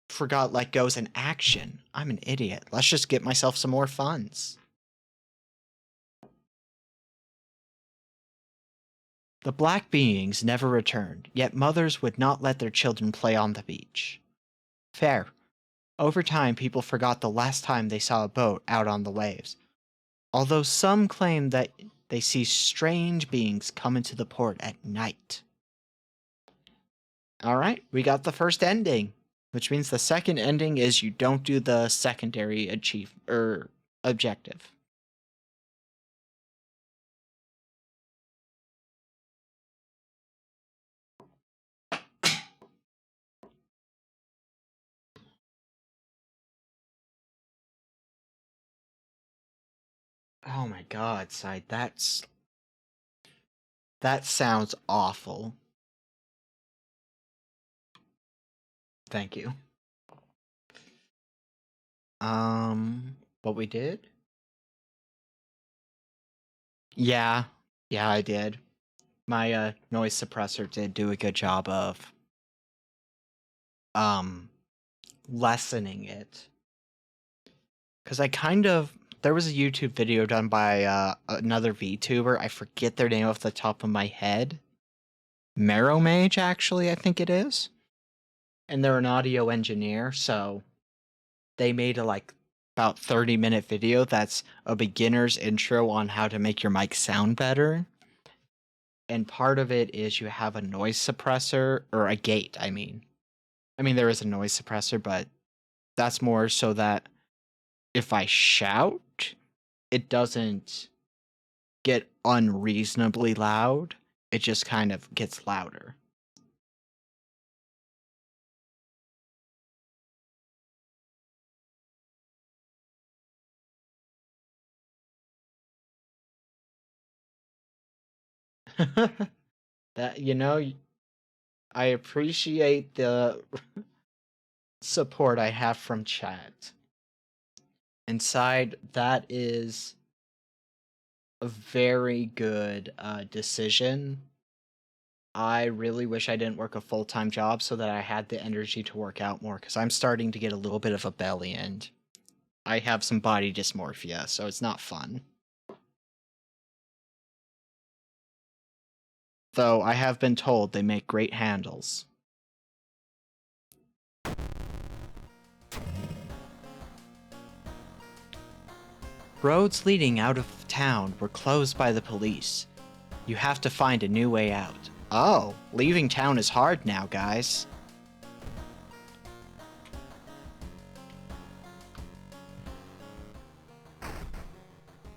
S1: forgot let go's an action. I'm an idiot. Let's just get myself some more funds. The black beings never returned, yet mothers would not let their children play on the beach. Fair. Over time, people forgot the last time they saw a boat out on the waves. Although some claim that they see strange beings come into the port at night. Alright, we got the first ending. Which means the second ending is you don't do the secondary objective. Oh my god, Side, that sounds awful. Thank you. What we did? Yeah, I did. My noise suppressor did do a good job of lessening it. Cause there was a YouTube video done by another VTuber. I forget their name off the top of my head. Marrow Mage, actually, I think it is. And they're an audio engineer, so they made a about 30-minute video that's a beginner's intro on how to make your mic sound better. And part of it is you have a noise suppressor, or a gate, I mean. There is a noise suppressor, but that's more so that if I shout, it doesn't get unreasonably loud. It just kind of gets louder. That, I appreciate the support I have from chat. Inside, that is a very good decision. I really wish I didn't work a full-time job so that I had the energy to work out more, because I'm starting to get a little bit of a belly and I have some body dysmorphia, so it's not fun. Though I have been told they make great handles. Roads leading out of town were closed by the police. You have to find a new way out. Oh, leaving town is hard now, guys.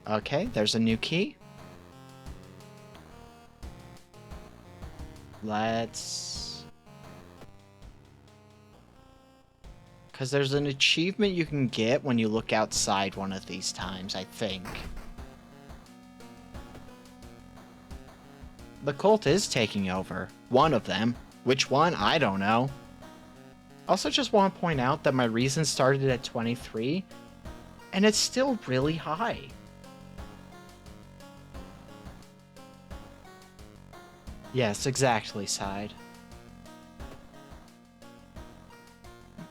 S1: Okay, there's a new key. Let's Because there's an achievement you can get when you look outside one of these times, I think. The cult is taking over. One of them. Which one? I don't know. Also just want to point out that my reason started at 23, and it's still really high. Yes, exactly, side.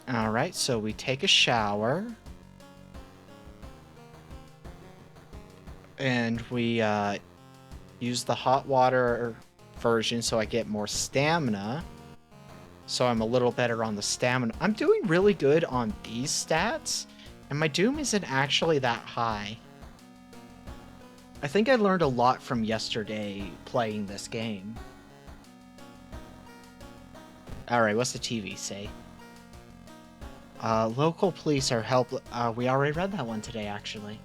S1: Alright, so we take a shower. And we use the hot water version so I get more stamina. So I'm a little better on the stamina. I'm doing really good on these stats, and my Doom isn't actually that high. I think I learned a lot from yesterday playing this game. Alright, what's the TV say? Local police are we already read that one today, actually.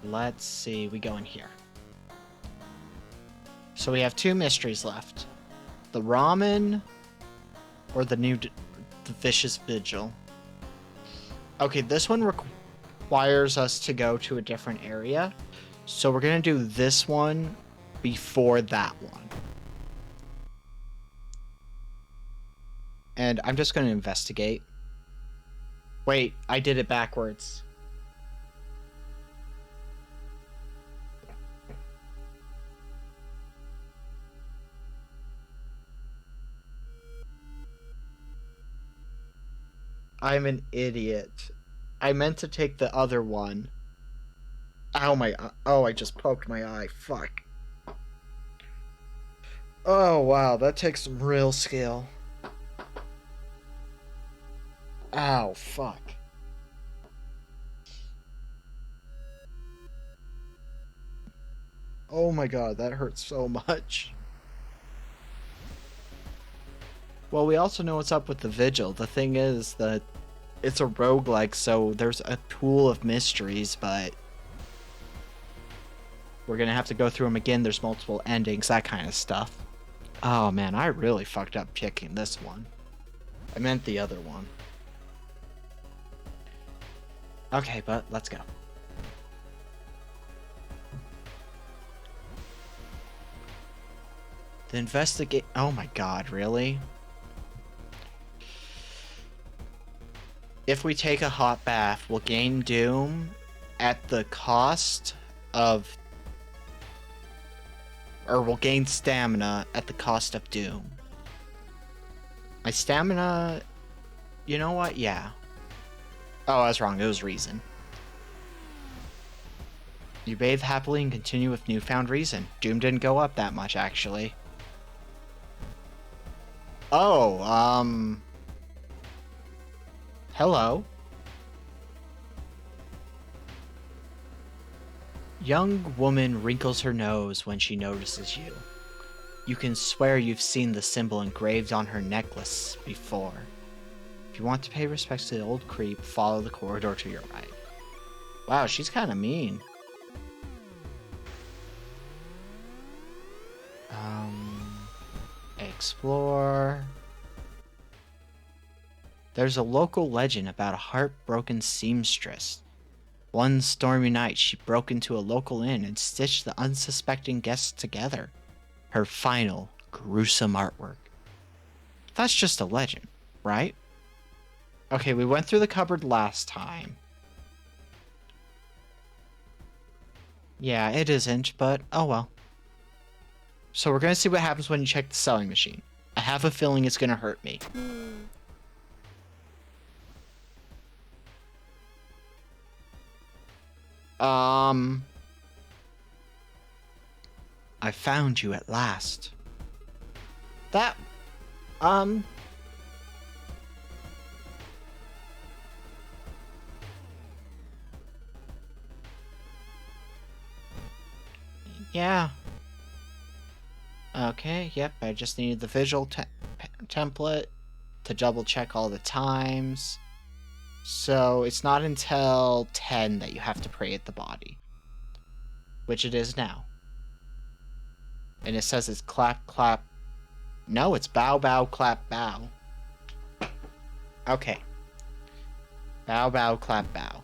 S1: Let's see, we go in here. So we have 2 mysteries left. The ramen, or the vicious vigil. Okay, this one requires us to go to a different area. So we're gonna do this one before that one. And I'm just gonna investigate. Wait, I did it backwards. I'm an idiot. I meant to take the other one. Oh, I just poked my eye. Fuck. Oh, wow, that takes some real skill. Ow, fuck. Oh my god, that hurts so much. Well, we also know what's up with the Vigil. The thing is that it's a roguelike, so there's a pool of mysteries, but we're gonna have to go through them again. There's multiple endings, that kind of stuff. Oh man, I really fucked up picking this one. I meant the other one. Okay, but let's go. The investigate. Oh my god, really? If we take a hot bath, we'll gain Doom at the cost of... Or we'll gain stamina at the cost of Doom. My stamina... You know what? Yeah. Oh, I was wrong. It was reason. You bathe happily and continue with newfound reason. Doom didn't go up that much, actually. Oh, hello. Young woman wrinkles her nose when she notices you. You can swear you've seen the symbol engraved on her necklace before. If you want to pay respects to the old creep, follow the corridor to your right. Wow, she's kind of mean. Explore. There's a local legend about a heartbroken seamstress. One stormy night, she broke into a local inn and stitched the unsuspecting guests together. Her final, gruesome artwork. That's just a legend, right? Okay, we went through the cupboard last time. Yeah, it isn't, but oh well. So we're gonna see what happens when you check the sewing machine. I have a feeling it's gonna hurt me. I found you at last. That, yeah. Okay, yep, I just needed the visual template to double check all the times. So it's not until 10 that you have to pray at the body. Which it is now. And it says it's clap, clap. No, it's bow, bow, clap, bow. Okay. Bow, bow, clap, bow.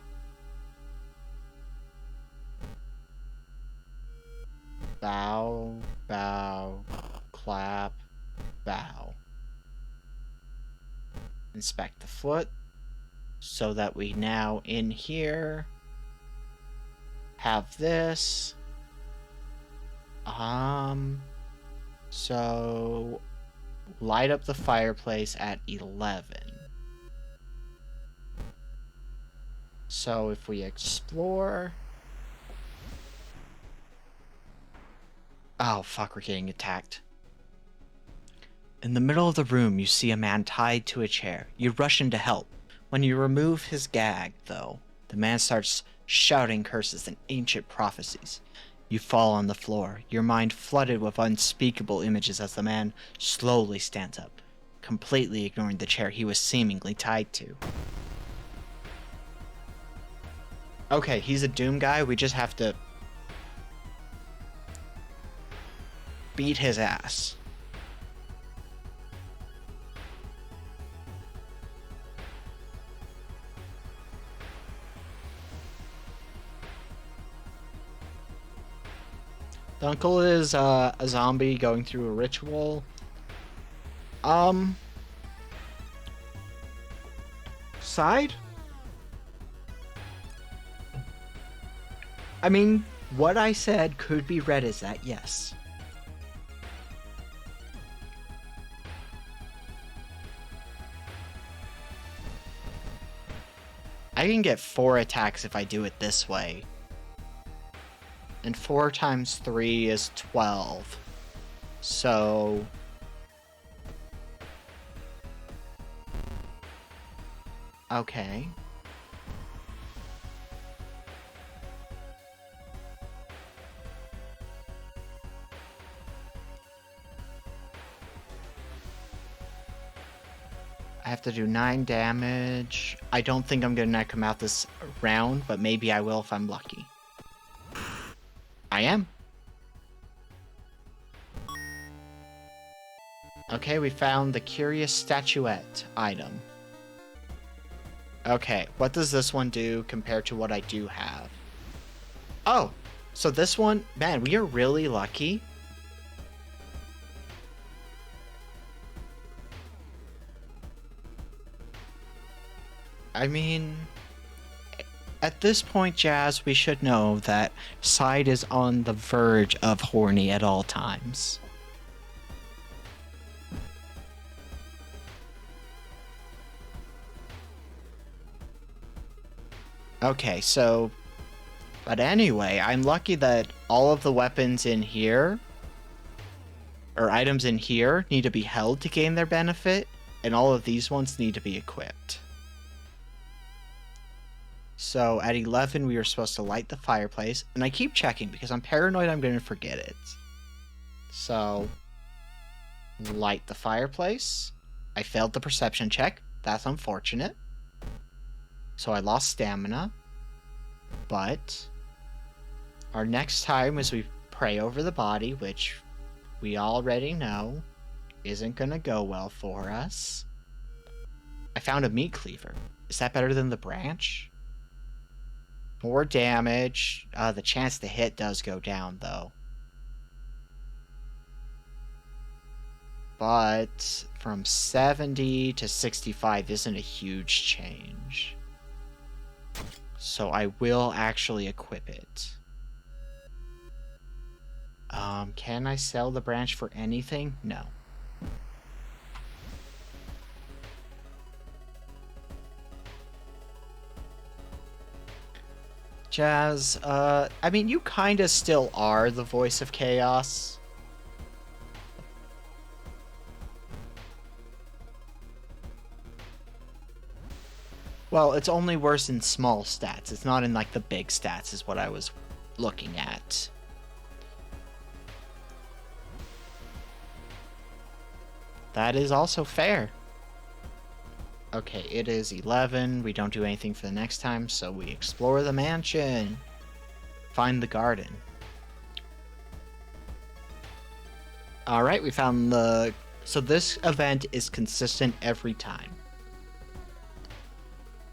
S1: Bow, bow, clap, bow. Inspect the foot. So that we now in here have this. So light up the fireplace at 11. So if we explore... Oh, fuck, we're getting attacked. In the middle of the room, you see a man tied to a chair. You rush in to help. When you remove his gag, though, the man starts shouting curses and ancient prophecies. You fall on the floor, your mind flooded with unspeakable images as the man slowly stands up, completely ignoring the chair he was seemingly tied to. Okay, he's a Doom guy. We just have to beat his ass. The uncle is a zombie going through a ritual. Side? I mean, what I said could be read as that, yes. I can get 4 attacks if I do it this way. And 4 times 3 is 12. So... Okay. I have to do 9 damage. I don't think I'm gonna knock him out this round, but maybe I will if I'm lucky. I am. Okay, we found the curious statuette item. Okay, what does this one do compared to what I do have? Oh, so this one, man, we are really lucky. I mean, at this point, Jazz, we should know that Side is on the verge of horny at all times. Okay, so... But anyway, I'm lucky that all of the weapons in here, or items in here, need to be held to gain their benefit, and all of these ones need to be equipped. So at 11, we were supposed to light the fireplace, and I keep checking because I'm paranoid I'm going to forget it. So, light the fireplace. I failed the perception check. That's unfortunate. So I lost stamina. But our next time is we pray over the body, which we already know isn't going to go well for us. I found a meat cleaver. Is that better than the branch? More damage. The chance to hit does go down, though. But from 70 to 65 isn't a huge change. So I will actually equip it. Can I sell the branch for anything? No. Jazz, I mean, you kinda still are the voice of chaos. Well, it's only worse in small stats. It's not in, like, the big stats is what I was looking at. That is also fair. Okay, it is 11. We don't do anything for the next time, so we explore the mansion. Find the garden. Alright, we found the... So this event is consistent every time.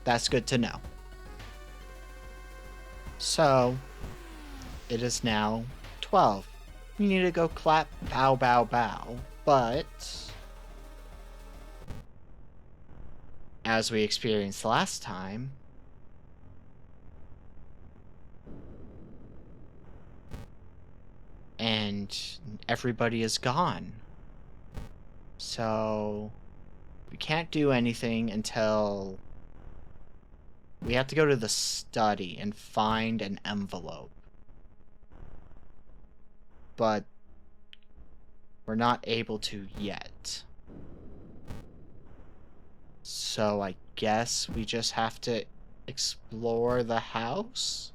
S1: That's good to know. So, it is now 12. We need to go clap, bow, bow, bow. But, as we experienced last time, and everybody is gone. So, we can't do anything until we have to go to the study and find an envelope. But we're not able to yet. So I guess we just have to explore the house?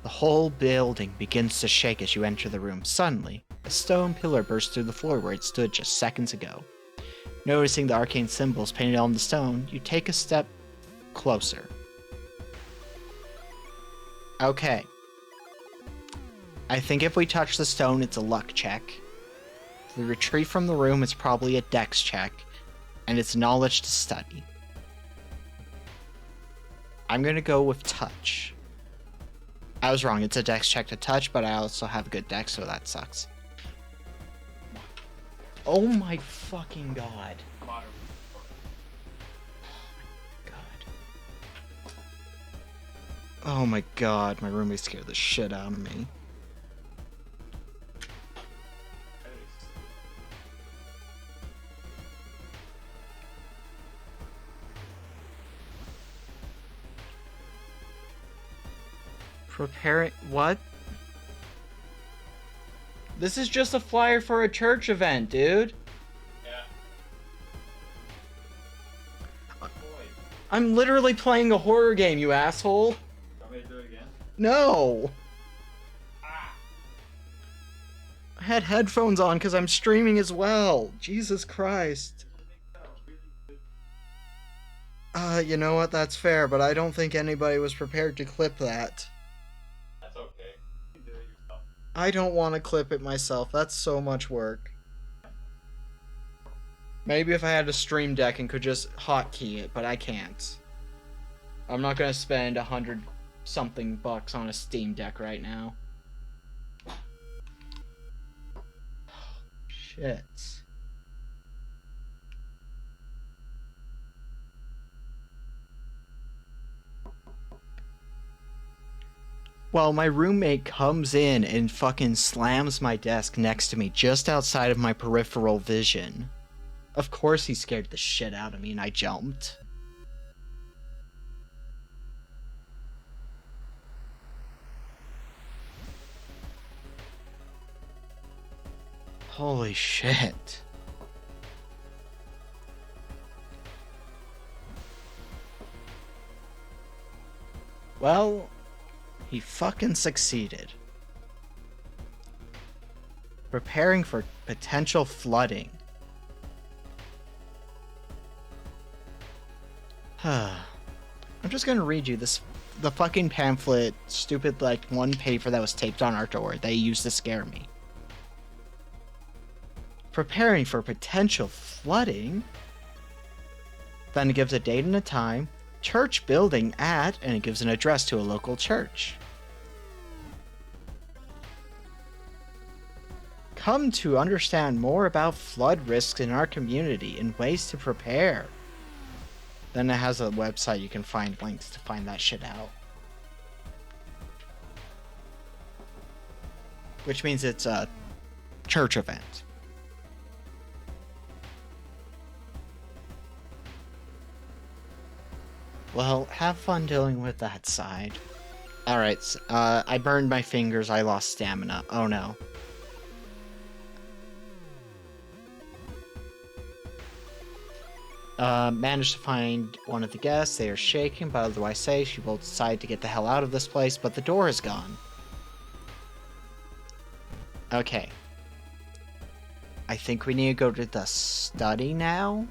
S1: The whole building begins to shake as you enter the room. Suddenly, a stone pillar bursts through the floor where it stood just seconds ago. Noticing the arcane symbols painted on the stone, you take a step closer. Okay. I think if we touch the stone, it's a luck check. If we retreat from the room, it's probably a dex check. And it's knowledge to study. I'm gonna go with touch. I was wrong, it's a dex check to touch, but I also have good dex, so that sucks. Oh my fucking god. Oh my god, my roommate scared the shit out of me. Preparing... what? This is just a flyer for a church event, dude.
S2: Yeah.
S1: I'm literally playing a horror game, you asshole.
S2: Want me to do it again?
S1: No. I had headphones on because I'm streaming as well. Jesus Christ. You know what? That's fair, but I don't think anybody was prepared to clip that.
S2: That's okay. You can do it yourself.
S1: I don't want to clip it myself. That's so much work. Maybe if I had a stream deck and could just hotkey it, but I can't. I'm not gonna spend $100-something bucks on a Steam Deck right now. Shit. Well, my roommate comes in and fucking slams my desk next to me just outside of my peripheral vision. Of course he scared the shit out of me and I jumped. Holy shit. Well, he fucking succeeded. Preparing for potential flooding. I'm just gonna read you the fucking pamphlet, stupid like one paper that was taped on our door they used to scare me. Preparing for potential flooding. Then it gives a date and a time. Church building at, and it gives an address to a local church. Come to understand more about flood risks in our community and ways to prepare. Then it has a website you can find links to find that shit out. Which means it's a church event. Well, have fun dealing with that side. Alright, I burned my fingers, I lost stamina. Oh no. Managed to find one of the guests. They are shaking, but otherwise safe. She will decide to get the hell out of this place, but the door is gone. Okay. I think we need to go to the study now?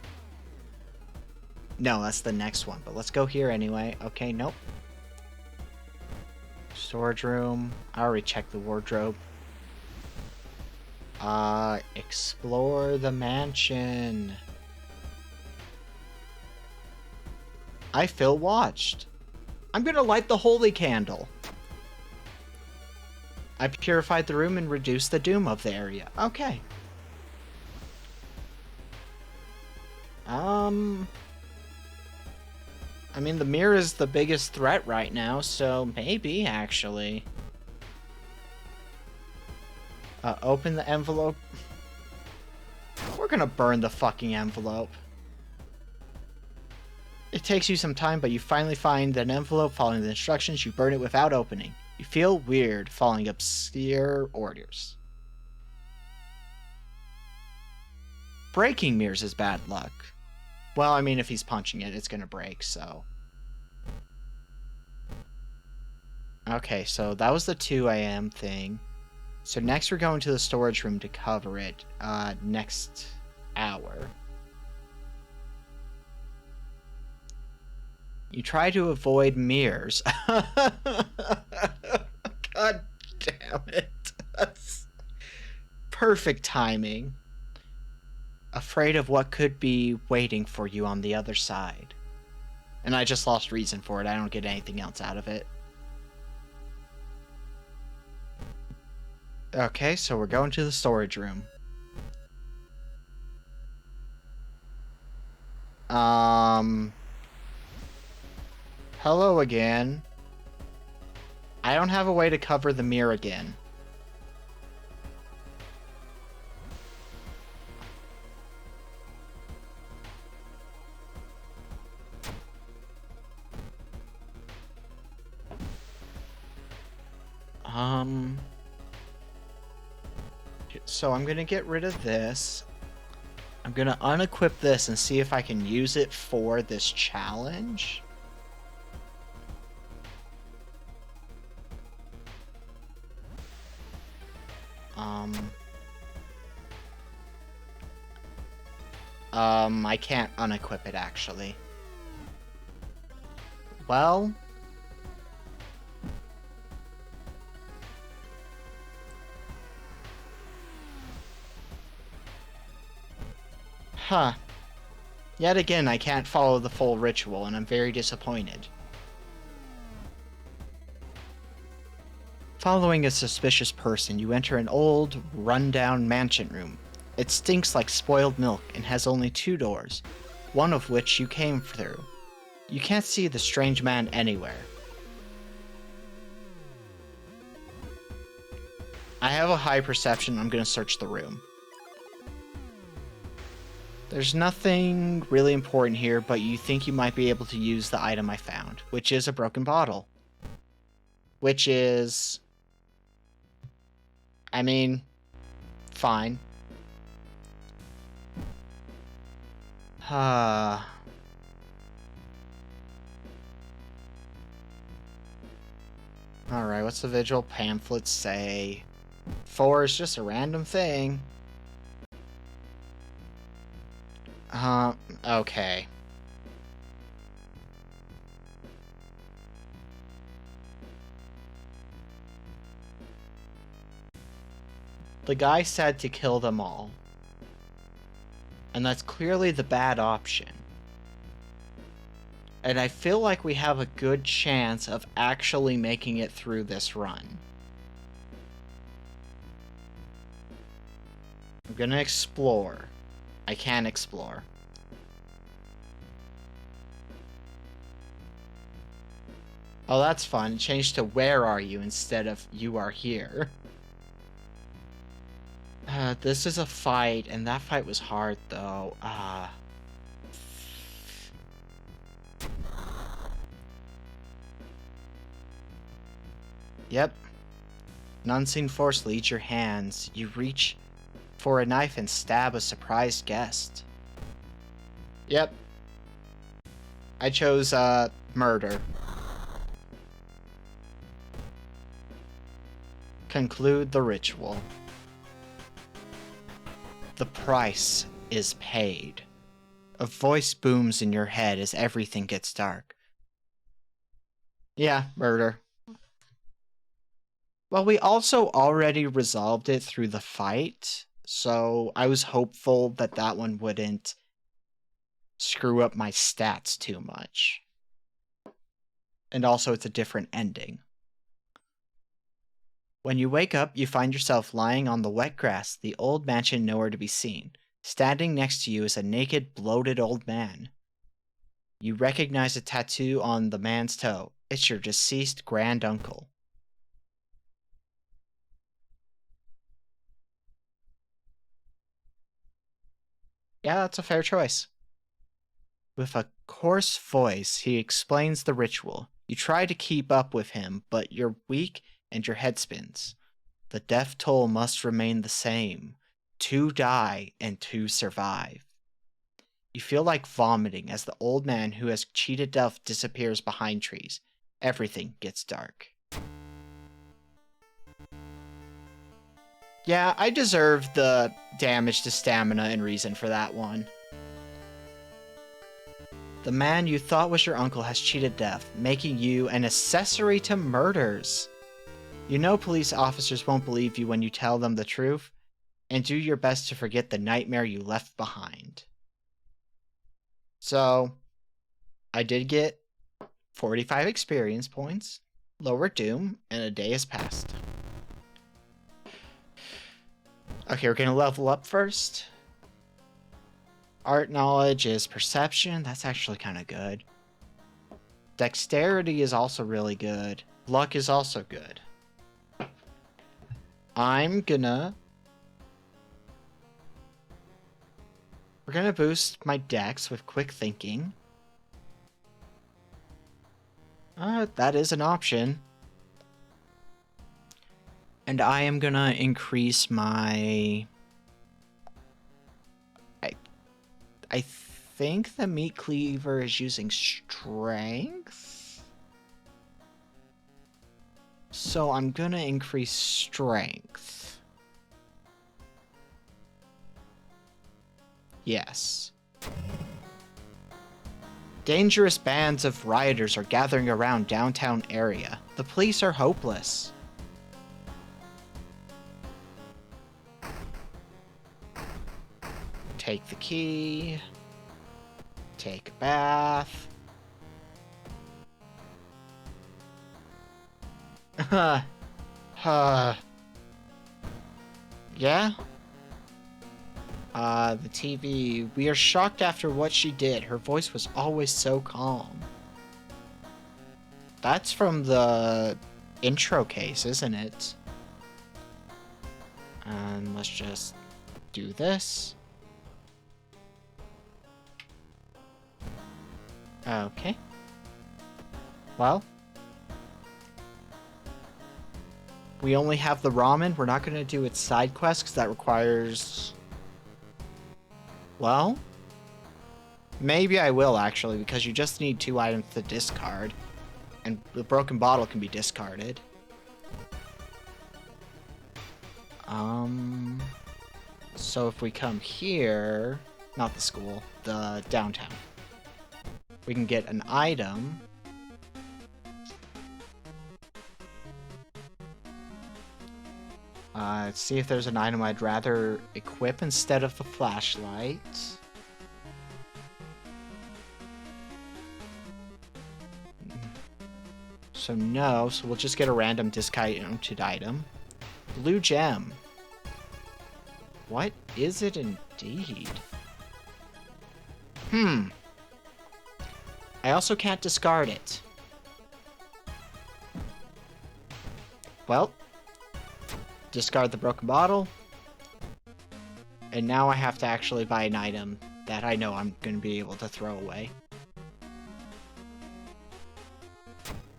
S1: No, that's the next one, but let's go here anyway. Okay, nope. Storage room. I already checked the wardrobe. Explore the mansion. I feel watched. I'm gonna light the holy candle. I purified the room and reduced the doom of the area. Okay. I mean, the mirror is the biggest threat right now, so maybe, actually. Open the envelope. We're gonna burn the fucking envelope. It takes you some time, but you finally find an envelope following the instructions. You burn it without opening. You feel weird following obscure orders. Breaking mirrors is bad luck. Well, I mean, if he's punching it, it's gonna break, so... Okay, so that was the 2 a.m. thing. So next we're going to the storage room to cover it, next hour. You try to avoid mirrors. God damn it. That's perfect timing. Afraid of what could be waiting for you on the other side. And I just lost reason for it. I don't get anything else out of it. Okay, so we're going to the storage room. Hello again. I don't have a way to cover the mirror again. So I'm gonna get rid of this. I'm gonna unequip this and see if I can use it for this challenge. I can't unequip it, actually. Well... Huh. Yet again, I can't follow the full ritual, and I'm very disappointed. Following a suspicious person, you enter an old, run-down mansion room. It stinks like spoiled milk and has only 2 doors, one of which you came through. You can't see the strange man anywhere. I have a high perception. I'm gonna search the room. There's nothing really important here, but you think you might be able to use the item I found, which is a broken bottle. Which is... I mean, fine. Alright, what's the vigil pamphlet say? 4 is just a random thing. Okay. The guy said to kill them all. And that's clearly the bad option. And I feel like we have a good chance of actually making it through this run. I'm gonna explore. I can explore. Oh, that's fun. It changed to where are you instead of you are here. This is a fight, and that fight was hard, though. Yep. An unseen force leads your hands. You reach for a knife and stab a surprised guest. Yep. I chose, murder. Conclude the ritual. The price is paid. A voice booms in your head as everything gets dark. Yeah, murder. Well, we also already resolved it through the fight. so I was hopeful that that one wouldn't screw up my stats too much. And also, it's a different ending. When you wake up, you find yourself lying on the wet grass, the old mansion nowhere to be seen. Standing next to you is a naked, bloated old man. You recognize a tattoo on the man's toe. It's your deceased grand uncle. Yeah, that's a fair choice. With a coarse voice, he explains the ritual. You try to keep up with him, but you're weak and your head spins. The death toll must remain the same. 2 die and 2 survive. You feel like vomiting as the old man who has cheated death disappears behind trees. Everything gets dark. Yeah, I deserve the damage to stamina and reason for that one. The man you thought was your uncle has cheated death, making you an accessory to murders. You know police officers won't believe you when you tell them the truth, and do your best to forget the nightmare you left behind. So, I did get 45 experience points, lower doom, and a day has passed. Okay, we're gonna level up first. Art knowledge is perception. That's actually kind of good. Dexterity is also really good. Luck is also good. We're gonna boost my dex with quick thinking. That is an option. And I am gonna increase my... I think the meat cleaver is using strength. So I'm gonna increase strength. Yes. Dangerous bands of rioters are gathering around downtown area. The police are hopeless. Take the key. Take a bath. Yeah? The TV. We are shocked after what she did. Her voice was always so calm. That's from the intro case, isn't it? And let's just do this. Okay. Well. We only have the ramen. We're not going to do its side quest because that requires... Well, maybe I will actually, because you just need 2 items to discard, and the broken bottle can be discarded. So if we come here, not the school, the downtown, we can get an item. Let's see if there's an item I'd rather equip instead of the flashlight. So no, so we'll just get a random discounted item. Blue gem. What is it indeed? I also can't discard it. Well, discard the broken bottle. And now I have to actually buy an item that I know I'm going to be able to throw away.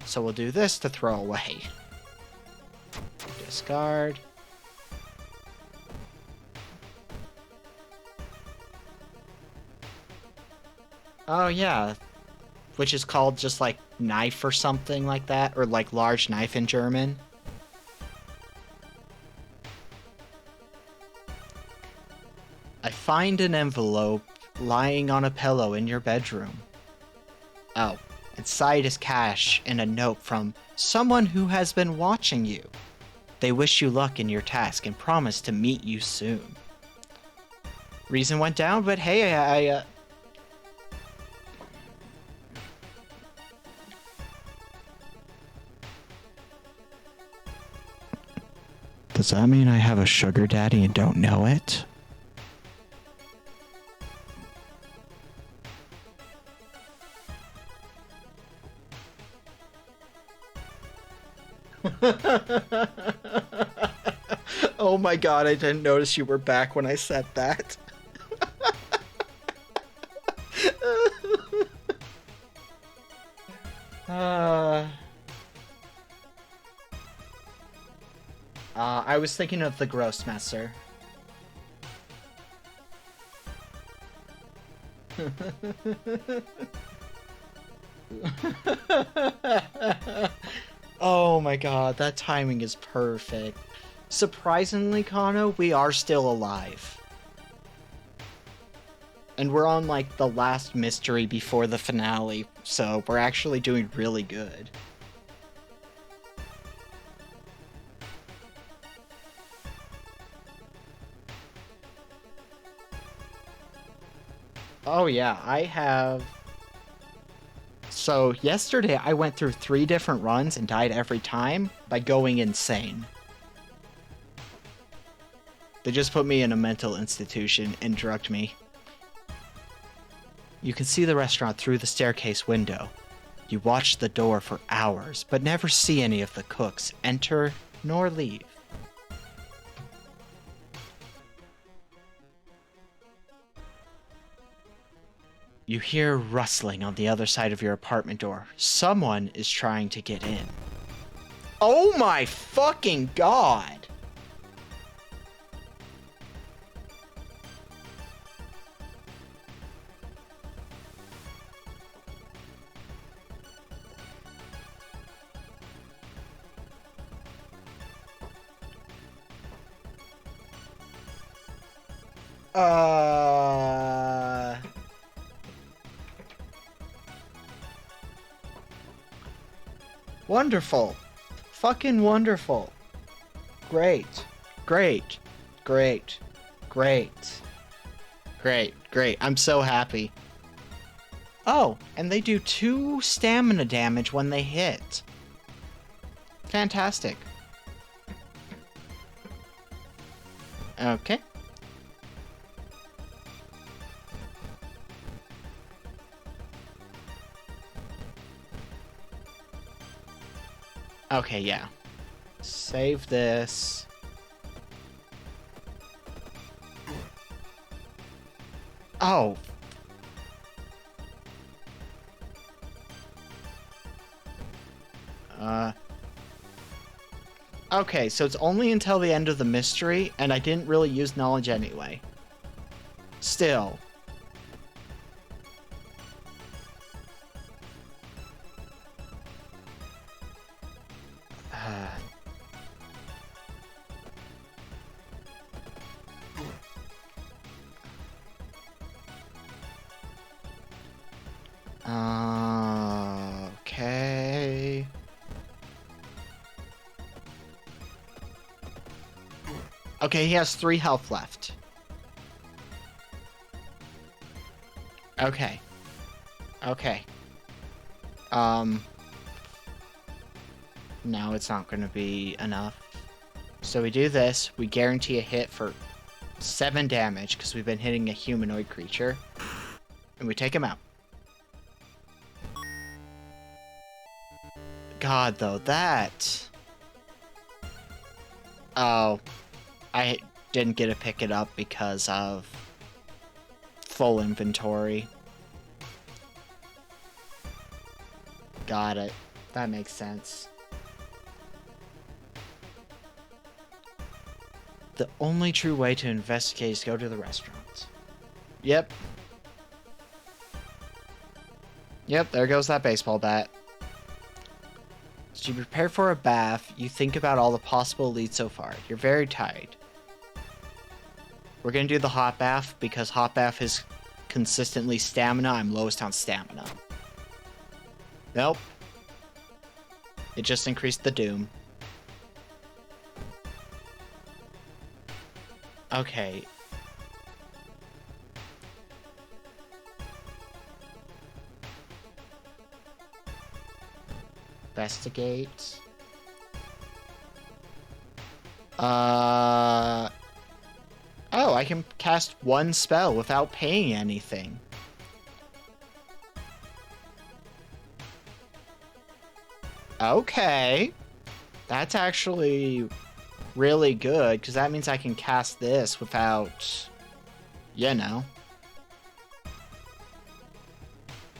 S1: So we'll do this to throw away. Discard. Oh yeah, which is called just like knife or something like that, or like large knife in German. I find an envelope lying on a pillow in your bedroom. Oh, inside is cash and a note from someone who has been watching you. They wish you luck in your task and promise to meet you soon. Reason went down, but hey, I Does that mean I have a sugar daddy and don't know it? Oh my god, I didn't notice you were back when I said that. I was thinking of the Grossmaster. Oh my god, that timing is perfect. Surprisingly, Kano, we are still alive. And we're on, like, the last mystery before the finale, so we're actually doing really good. Oh yeah, I have... So, yesterday I went through 3 different runs and died every time by going insane. They just put me in a mental institution and drugged me. You can see the restaurant through the staircase window. You watch the door for hours, but never see any of the cooks enter nor leave. You hear rustling on the other side of your apartment door. Someone is trying to get in. Oh my fucking god! Wonderful. Fucking wonderful. Great. Great. Great. Great. Great. I'm so happy. Oh, and they do 2 stamina damage when they hit. Fantastic. Okay. Okay, yeah. Save this. Oh. Okay, so it's only until the end of the mystery, and I didn't really use knowledge anyway. Still. Okay. Okay, he has 3 health left. Okay. Okay. Now it's not going to be enough. So we do this. We guarantee a hit for 7 damage because we've been hitting a humanoid creature. And we take him out. God, though, that... Oh. I didn't get to pick it up because of full inventory. Got it. That makes sense. The only true way to investigate is go to the restaurant. Yep. Yep, there goes that baseball bat. So you prepare for a bath, you think about all the possible leads so far. You're very tired. We're gonna do the hot bath because hot bath is consistently stamina. I'm lowest on stamina. Nope. It just increased the doom. Okay. Investigate. Oh, I can cast one spell without paying anything. Okay. That's actually really good, because that means I can cast this without, you know.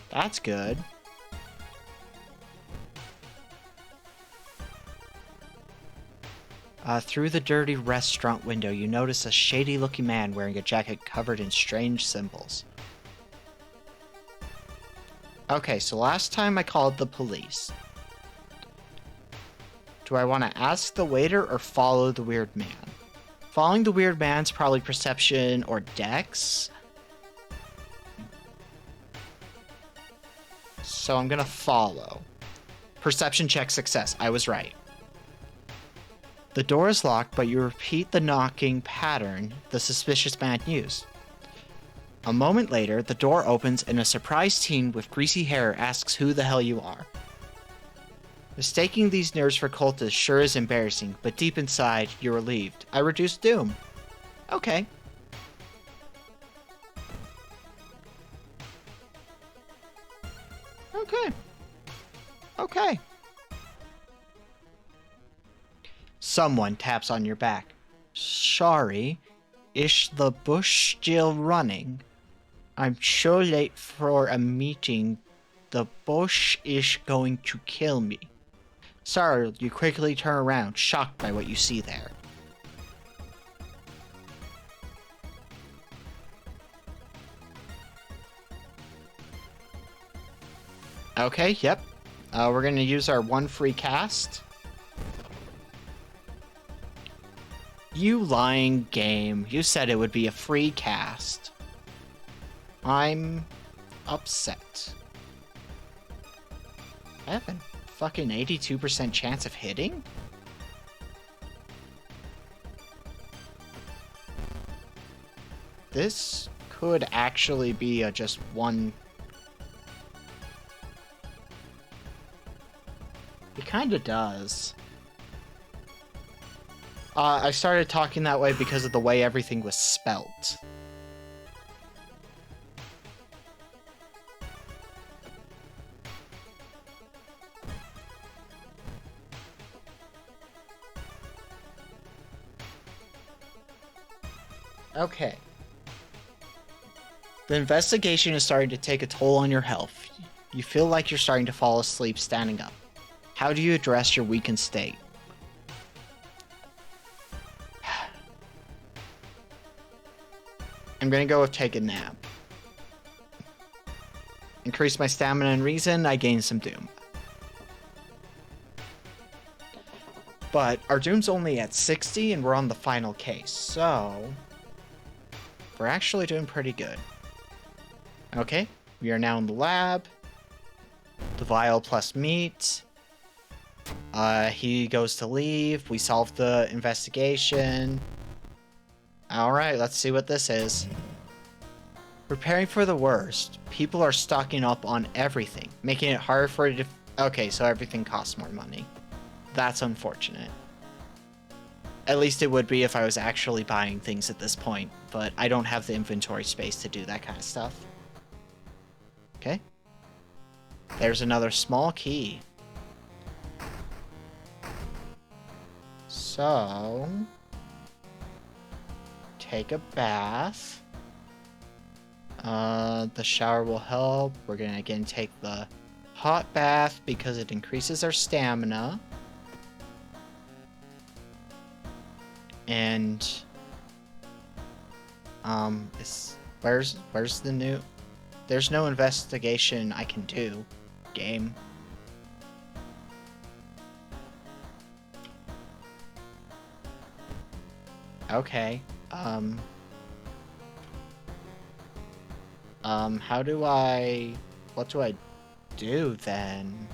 S1: That's good. Through the dirty restaurant window, you notice a shady-looking man wearing a jacket covered in strange symbols. Okay, so last time I called the police. Do I want to ask the waiter or follow the weird man? Following the weird man's probably perception or dex. So I'm gonna follow. Perception check success. I was right. The door is locked, but you repeat the knocking pattern the suspicious man used. A moment later, the door opens and a surprised teen with greasy hair asks who the hell you are. Mistaking these nerds for cultists sure is embarrassing, but deep inside, you're relieved. I reduced Doom. Okay. Okay. Okay. Someone taps on your back. Sorry, is the bush still running? I'm so late for a meeting. The bush is going to kill me. Sorry, you quickly turn around, shocked by what you see there. Okay, yep. We're gonna use our one free cast. You lying game. You said it would be a free cast. I'm upset. I have a fucking 82% chance of hitting? This could actually be a just one... It kinda does. I started talking that way because of the way everything was spelt. Okay. The investigation is starting to take a toll on your health. You feel like you're starting to fall asleep standing up. How do you address your weakened state? I'm gonna go with take a nap. Increase my stamina and reason, I gain some doom. But our doom's only at 60 and we're on the final case, so... we're actually doing pretty good. Okay, we are now in the lab. The vial plus meat. He goes to leave. We solve the investigation. Alright, let's see what this is. Preparing for the worst. People are stocking up on everything, making it harder for it to... Okay, so everything costs more money. That's unfortunate. At least it would be if I was actually buying things at this point, but I don't have the inventory space to do that kind of stuff. Okay. There's another small key. So... take a bath. The shower will help. We're gonna again take the hot bath because it increases our stamina. And where's the new... There's no investigation I can do, game. Okay. How do I... what do I do then?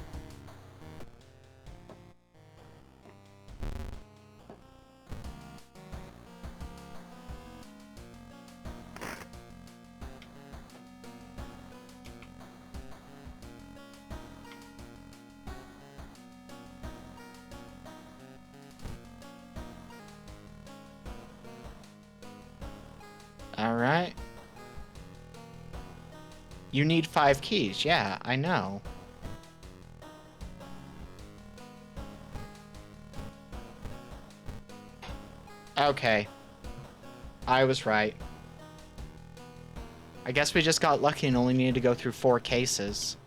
S1: Alright. You need 5 keys. Yeah, I know. Okay. I was right. I guess we just got lucky and only needed to go through 4 cases.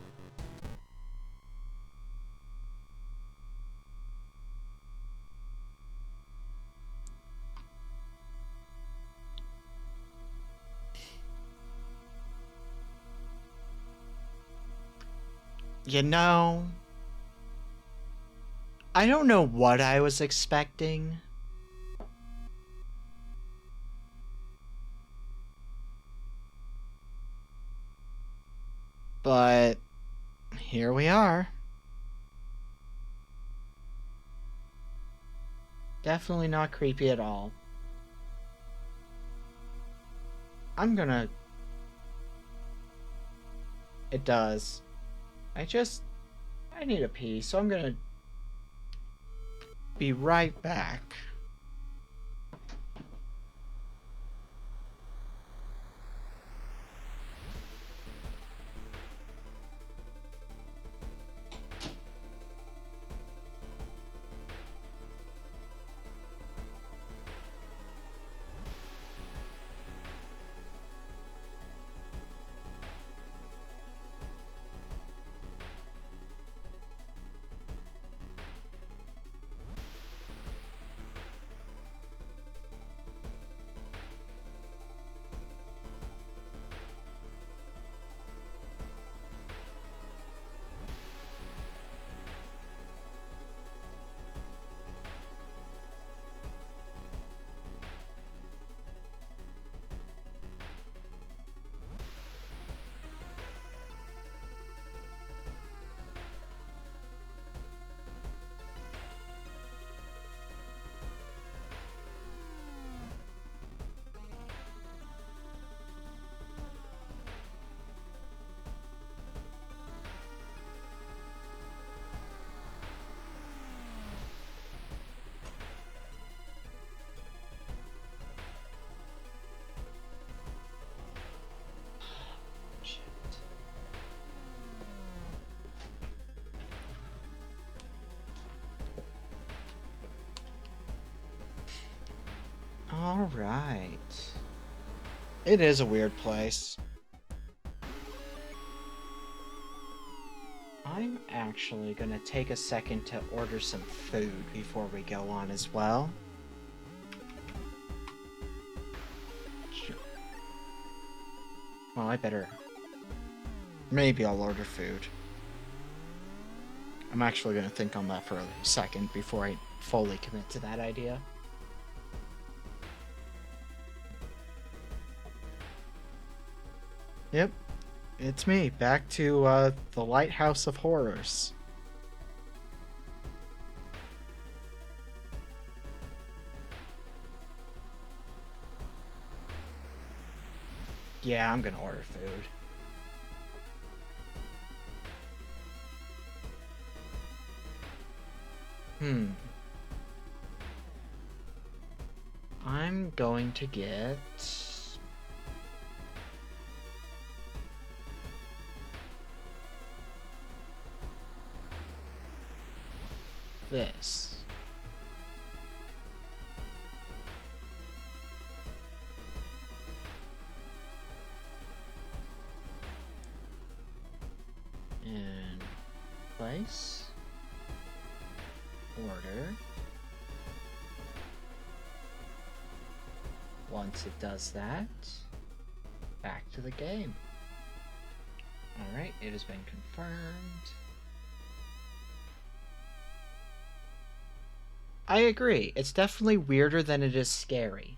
S1: You know, I don't know what I was expecting. But here we are. Definitely not creepy at all. I'm gonna... It does. I need a pee, so I'm gonna be right back. Alright. It is a weird place. I'm actually gonna take a second to order some food before we go on as well. Well, I better... Maybe I'll order food. I'm actually gonna think on that for a second before I fully commit to that idea. Yep, it's me, back to the Lighthouse of Horrors. Yeah, I'm gonna order food. I'm going to get... this. And place. Order. Once it does that, back to the game. Alright, it has been confirmed. I agree, it's definitely weirder than it is scary.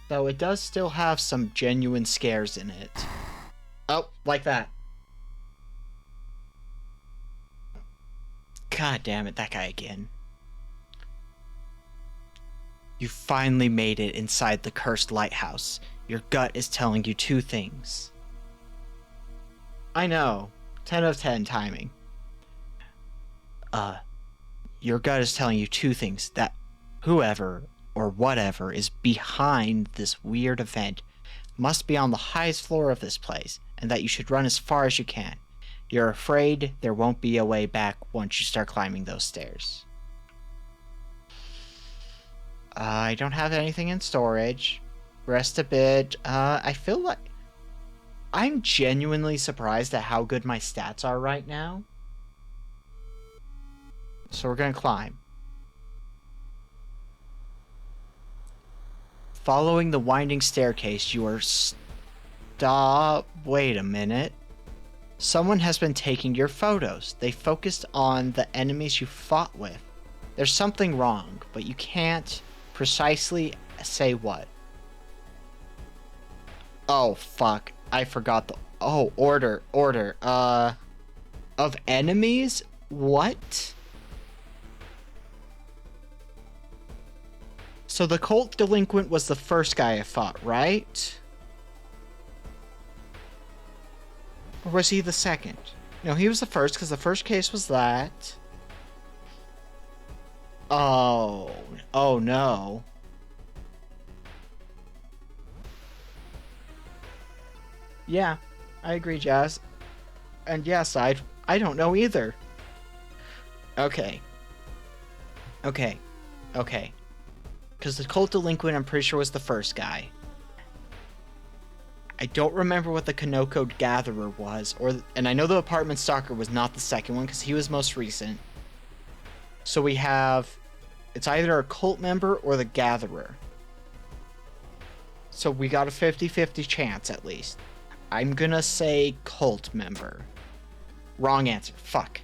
S1: Though it does still have some genuine scares in it. Oh, like that. God damn it, that guy again. You finally made it inside the cursed lighthouse. Your gut is telling you 2 things. I know. 10 of 10 timing. Your gut is telling you 2 things. That whoever or whatever is behind this weird event must be on the highest floor of this place, and that you should run as far as you can. You're afraid there won't be a way back once you start climbing those stairs. I don't have anything in storage. Rest a bit. I feel like I'm genuinely surprised at how good my stats are right now. So we're gonna climb. Following the winding staircase, you are stop. Wait a minute. Someone has been taking your photos. They focused on the enemies you fought with. There's something wrong, but you can't precisely say what. Oh, fuck. I forgot the... Oh, order. Of enemies? What? So the cult delinquent was the first guy I fought, right? Or was he the second? No, he was the first, because the first case was that. Oh no. Yeah, I agree, Jazz. And yes, I don't know either. Okay. Because the cult delinquent, I'm pretty sure, was the first guy. I don't remember what the Kanoko Gatherer was, and I know the Apartment Stalker was not the second one, because he was most recent. So we have... It's either a cult member or the Gatherer. So we got a 50-50 chance, at least. I'm gonna say cult member. Wrong answer. Fuck.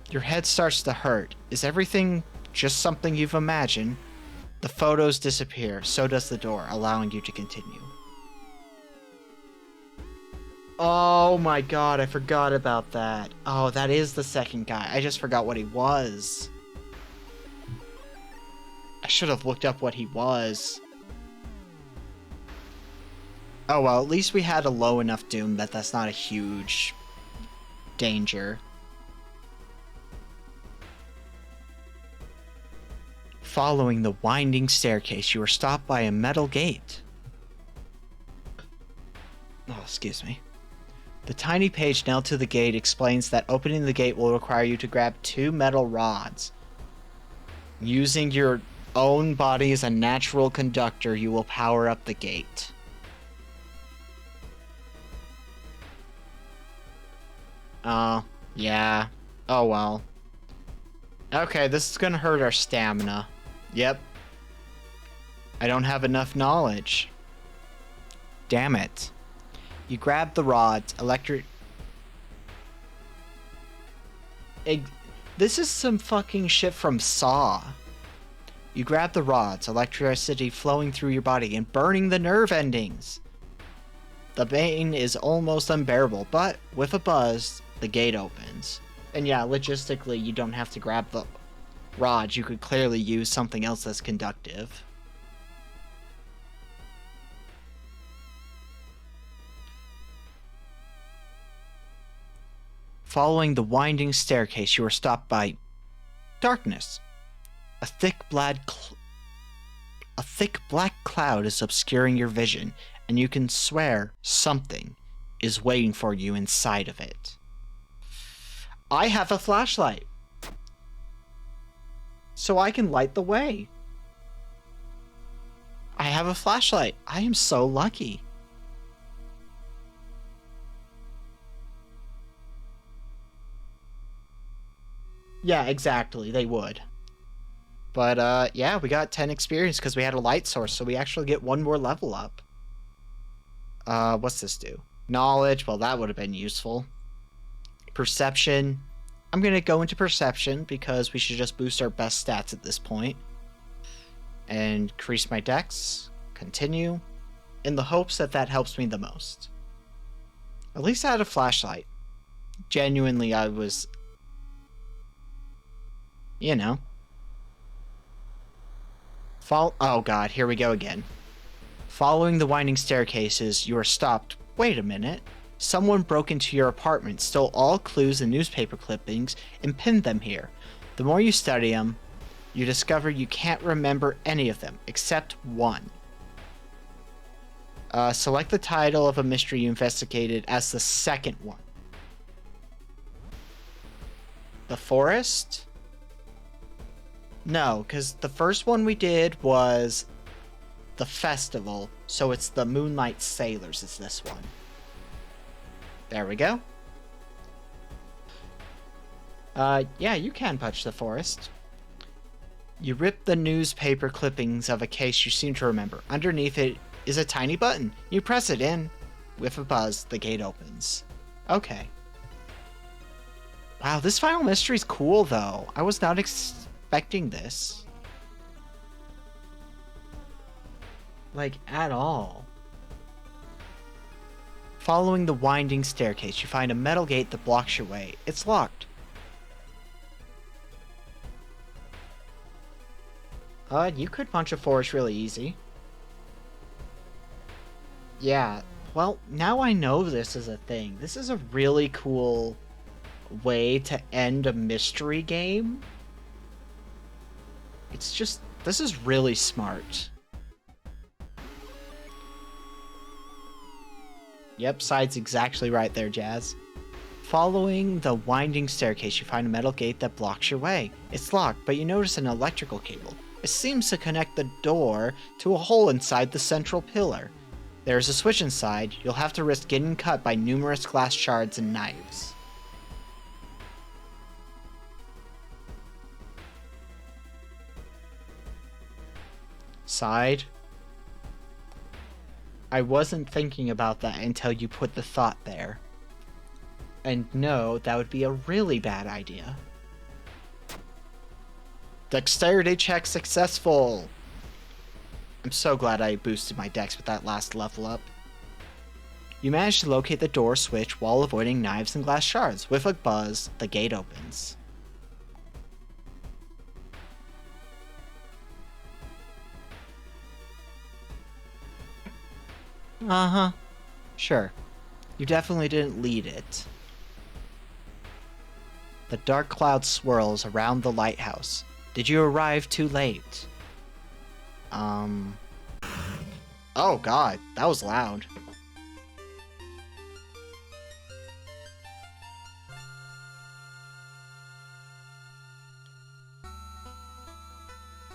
S1: Your head starts to hurt. Is everything just something you've imagined? The photos disappear, so does the door, allowing you to continue. Oh my god, I forgot about that. Oh, that is the second guy. I just forgot what he was. I should have looked up what he was. Oh well, at least we had a low enough doom that that's not a huge danger. Following the winding staircase, you are stopped by a metal gate. Oh, excuse me. The tiny page nailed to the gate explains that opening the gate will require you to grab 2 metal rods. Using your own body as a natural conductor, you will power up the gate. Oh, yeah. Oh well. Okay, this is gonna hurt our stamina. Yep. I don't have enough knowledge. Damn it. You grab the rods, This is some fucking shit from Saw. You grab the rods, electricity flowing through your body and burning the nerve endings. The pain is almost unbearable, but with a buzz, the gate opens. And yeah, logistically, you don't have to grab the rods. You could clearly use something else that's conductive. Following the winding staircase, you are stopped by darkness. A thick black cloud is obscuring your vision, and you can swear something is waiting for you inside of it. I have a flashlight, so I can light the way. I have a flashlight. I am so lucky. Yeah, exactly. They would. But, yeah, we got 10 experience because we had a light source, so we actually get 1 more level up. What's this do? Knowledge. Well, that would have been useful. Perception. I'm going to go into perception because we should just boost our best stats at this point. And increase my dex. Continue. In the hopes that that helps me the most. At least I had a flashlight. Genuinely, I was... You know. Oh god, here we go again. Following the winding staircases, you are stopped. Wait a minute. Someone broke into your apartment, stole all clues and newspaper clippings, and pinned them here. The more you study them, you discover you can't remember any of them except one. Select the title of a mystery you investigated as the second one. The forest? No, because the first one we did was the festival, so it's the Moonlight Sailors is this one. There we go. Yeah, you can punch the forest. You rip the newspaper clippings of a case you seem to remember. Underneath it is a tiny button. You press it in. With a buzz, the gate opens. Okay. Wow, this final mystery's cool, though. I was not expecting this. Like, at all. Following the winding staircase, you find a metal gate that blocks your way. It's locked. You could punch a forest really easy. Yeah, well, now I know this is a thing. This is a really cool way to end a mystery game. It's just, this is really smart. Yep, side's exactly right there, Jazz. Following the winding staircase, you find a metal gate that blocks your way. It's locked, but you notice an electrical cable. It seems to connect the door to a hole inside the central pillar. There's a switch inside. You'll have to risk getting cut by numerous glass shards and knives. Side? I wasn't thinking about that until you put the thought there. And no, that would be a really bad idea. Dexterity check successful! I'm so glad I boosted my dex with that last level up. You manage to locate the door switch while avoiding knives and glass shards. With a buzz, the gate opens. Uh-huh. Sure. You definitely didn't lead it. The dark cloud swirls around the lighthouse. Did you arrive too late? Oh god, that was loud.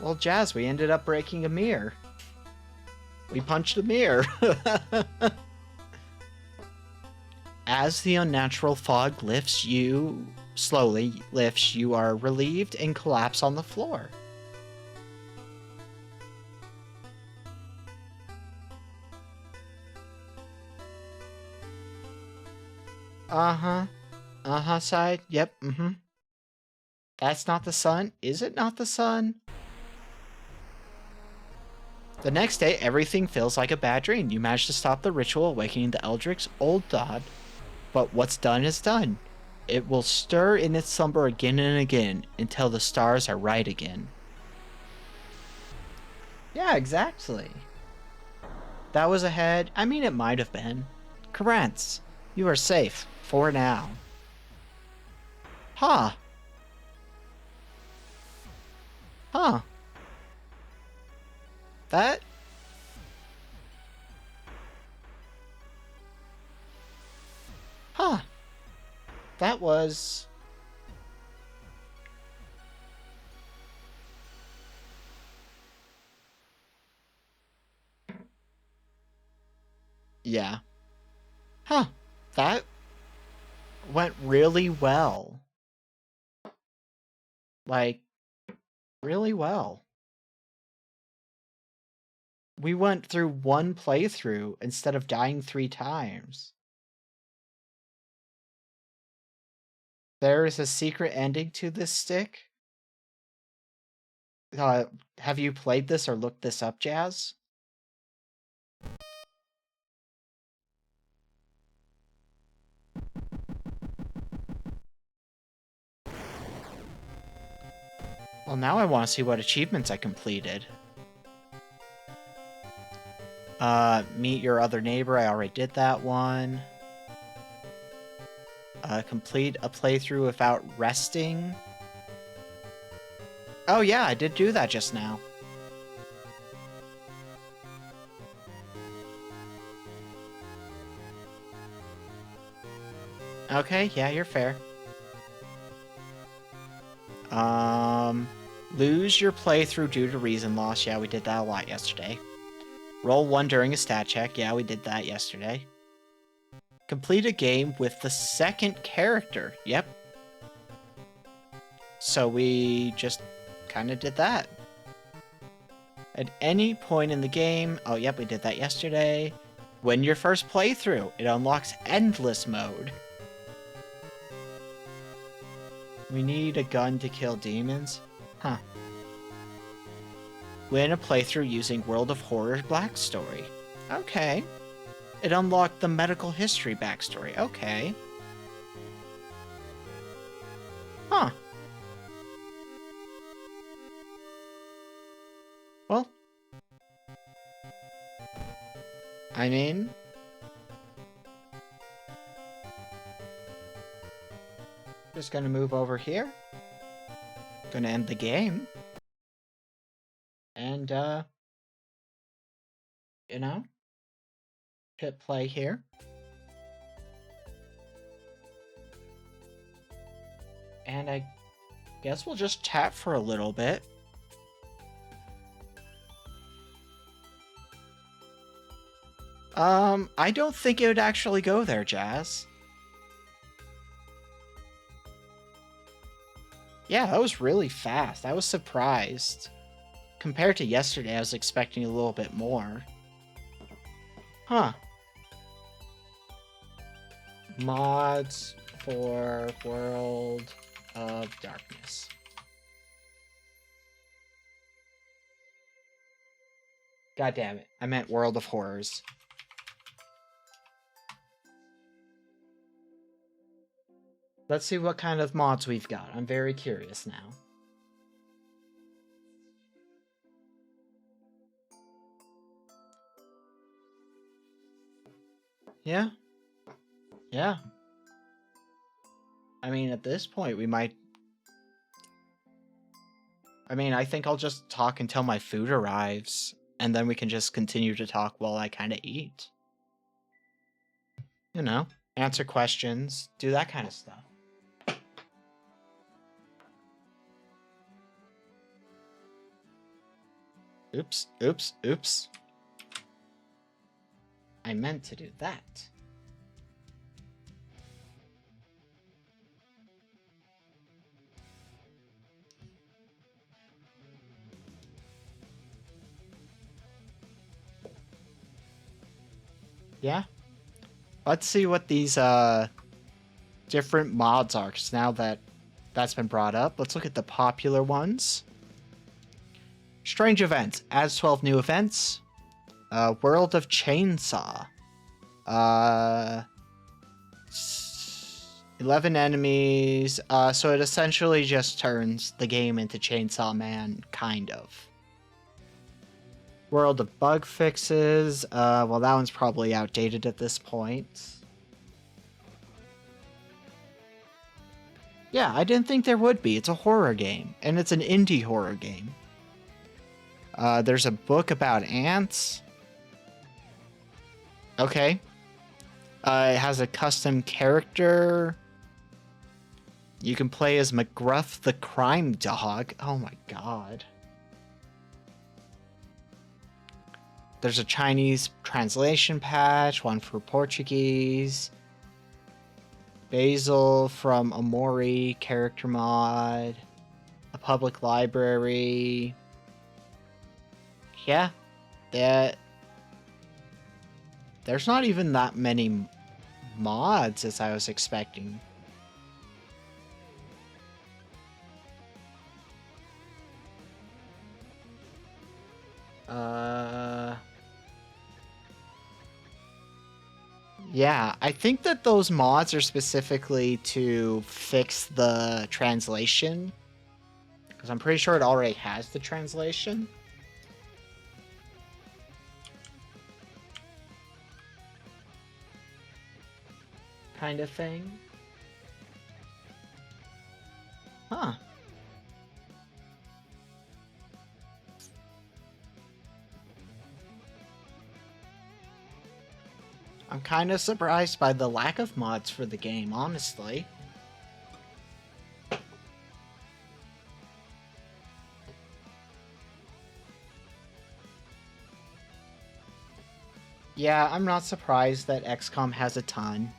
S1: Well, Jazz, we ended up breaking a mirror. We punched a mirror. As the unnatural fog slowly lifts, you are relieved and collapse on the floor. Uh-huh. Uh-huh, side. Yep, That's not the sun? Is it not the sun? The next day, everything feels like a bad dream. You manage to stop the ritual, awakening the Eldrick's old god. But what's done is done. It will stir in its slumber again and again until the stars are right again. Yeah, exactly. That was ahead. I mean, it might have been. Karantz, you are safe. For now. Huh. Huh. That... Huh. That was... Yeah. Huh. That went really well. Like, really well. We went through one playthrough instead of dying 3 times. There is a secret ending to this stick? Have you played this or looked this up, Jazz? Well, now I want to see what achievements I completed. Meet your other neighbor. I already did that one. Complete a playthrough without resting. Oh yeah, I did do that just now. Okay, yeah, you're fair. Lose your playthrough due to reason loss. Yeah, we did that a lot yesterday. Roll 1 during a stat check. Yeah, we did that yesterday. Complete a game with the second character. Yep. So we just kind of did that. At any point in the game... Oh, yep, we did that yesterday. Win your first playthrough. It unlocks Endless Mode. We need a gun to kill demons? Huh. Win a playthrough using World of Horror backstory. Okay. It unlocked the medical history backstory. Okay. Huh. Well. I mean... Just gonna move over here. Gonna end the game. And, you know, hit play here. And I guess we'll just chat for a little bit. I don't think it would actually go there, Jazz. Yeah, that was really fast. I was surprised. Compared to yesterday, I was expecting a little bit more. Huh. Mods for World of Darkness. God damn it. I meant World of Horrors. Let's see what kind of mods we've got. I'm very curious now. Yeah. Yeah. I mean, at this point, we might... I mean, I think I'll just talk until my food arrives, and then we can just continue to talk while I kind of eat. You know, answer questions, do that kind of stuff. Oops, oops, oops. I meant to do that. Yeah. Let's see what these different mods are, because now that that's been brought up, let's look at the popular ones. Strange Events adds 12 new events. World of Chainsaw. 11 enemies. So it essentially just turns the game into Chainsaw Man, kind of. World of Bug Fixes. Well, that one's probably outdated at this point. Yeah, I didn't think there would be. It's a horror game, and it's an indie horror game. There's a book about ants. Okay. It has a custom character. You can play as McGruff the Crime Dog. Oh my god. There's a Chinese translation patch, one for Portuguese. Basil from Amori character mod. A public library. Yeah. There's not even that many mods as I was expecting. Yeah, I think that those mods are specifically to fix the translation, because I'm pretty sure it already has the translation. Kind of thing. Huh. kind of surprised by the lack of mods for the game, honestly. Yeah, I'm not surprised that XCOM has a ton.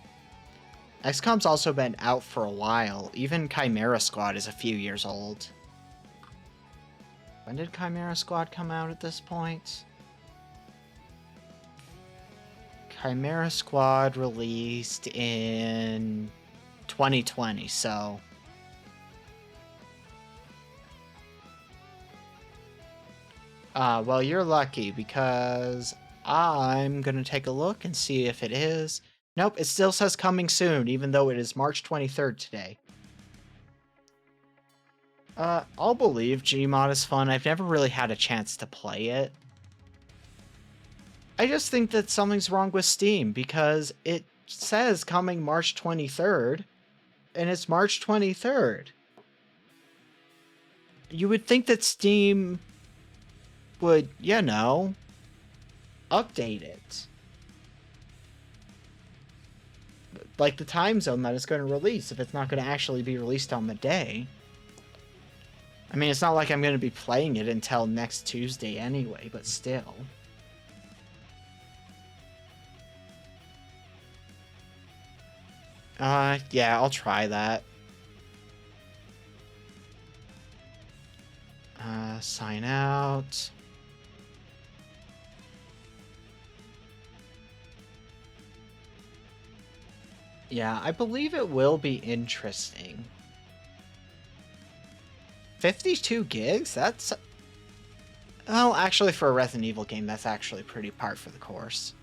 S1: XCOM's also been out for a while. Even Chimera Squad is a few years old. When did Chimera Squad come out at this point? Chimera Squad released in 2020, so... well, you're lucky, because I'm gonna take a look and see if it is. Nope, it still says coming soon, even though it is March 23rd today. I'll believe Gmod is fun. I've never really had a chance to play it. I just think that something's wrong with Steam, because it says coming March 23rd, and it's March 23rd. You would think that Steam would, you know, update it. Like the time zone that it's going to release, if it's not going to actually be released on the day. I mean, it's not like I'm going to be playing it until next Tuesday anyway, but still. Yeah, I'll try that. Sign out. Yeah, I believe it will be interesting. 52 gigs? That's... Well, actually, for a Resident Evil game, that's actually pretty par for the course.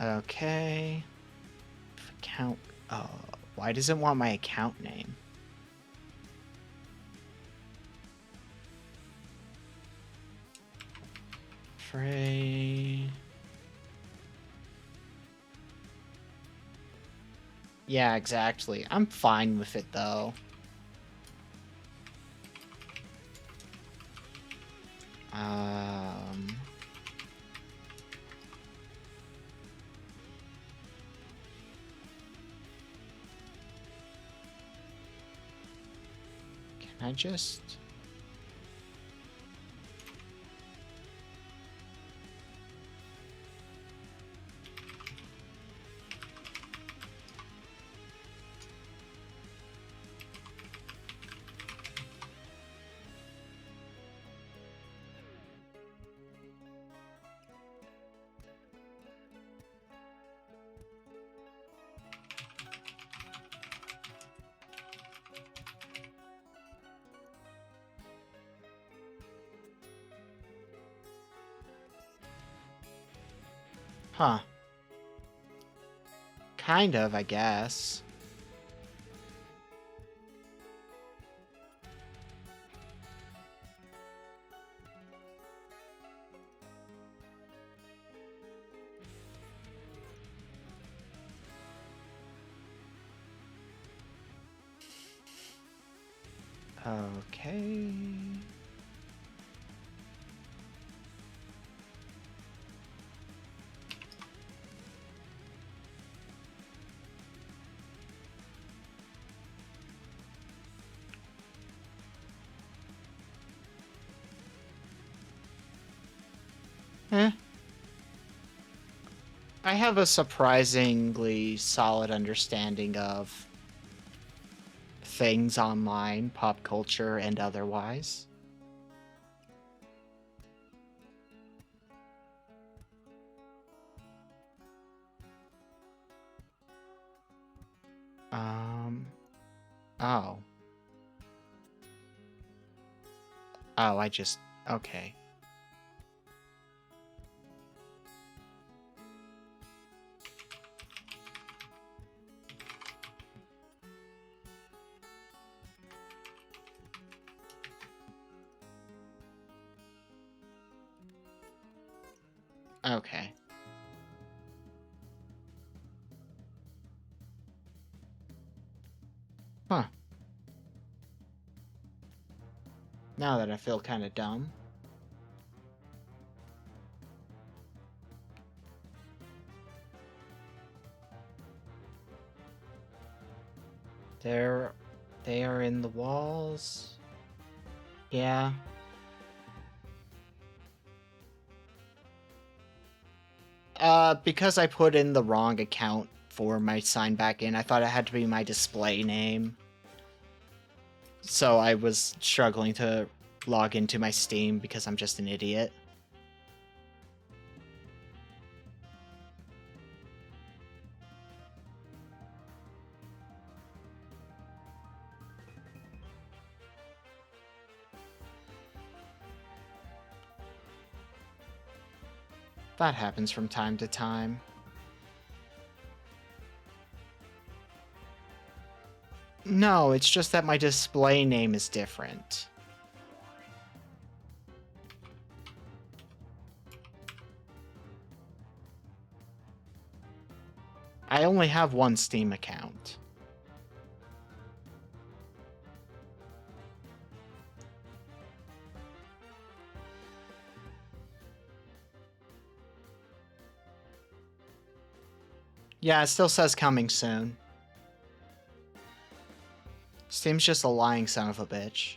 S1: Okay. Account... Oh, why does it want my account name? Frey... Yeah, exactly. I'm fine with it, though. Can I just... Huh. Kind of, I guess. Okay. Eh. I have a surprisingly solid understanding of things online, pop culture, and otherwise. Oh. Oh, I just... Okay. Okay. Huh. Now that I feel kind of dumb. They are in the walls. Yeah. Because I put in the wrong account for my sign back in, I thought it had to be my display name. So I was struggling to log into my Steam because I'm just an idiot. That happens from time to time. No, it's just that my display name is different. I only have one Steam account. Yeah, it still says coming soon. Steam's just a lying son of a bitch.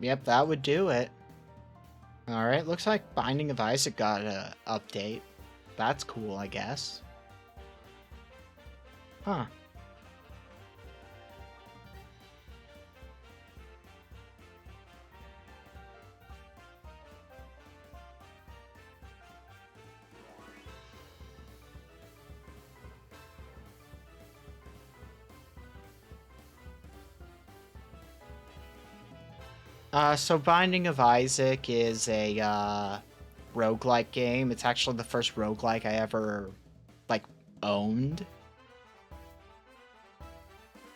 S1: Yep, that would do it. Alright, looks like Binding of Isaac got a update. That's cool, I guess. Huh. So Binding of Isaac is a, roguelike game. It's actually the first roguelike I ever, like, owned.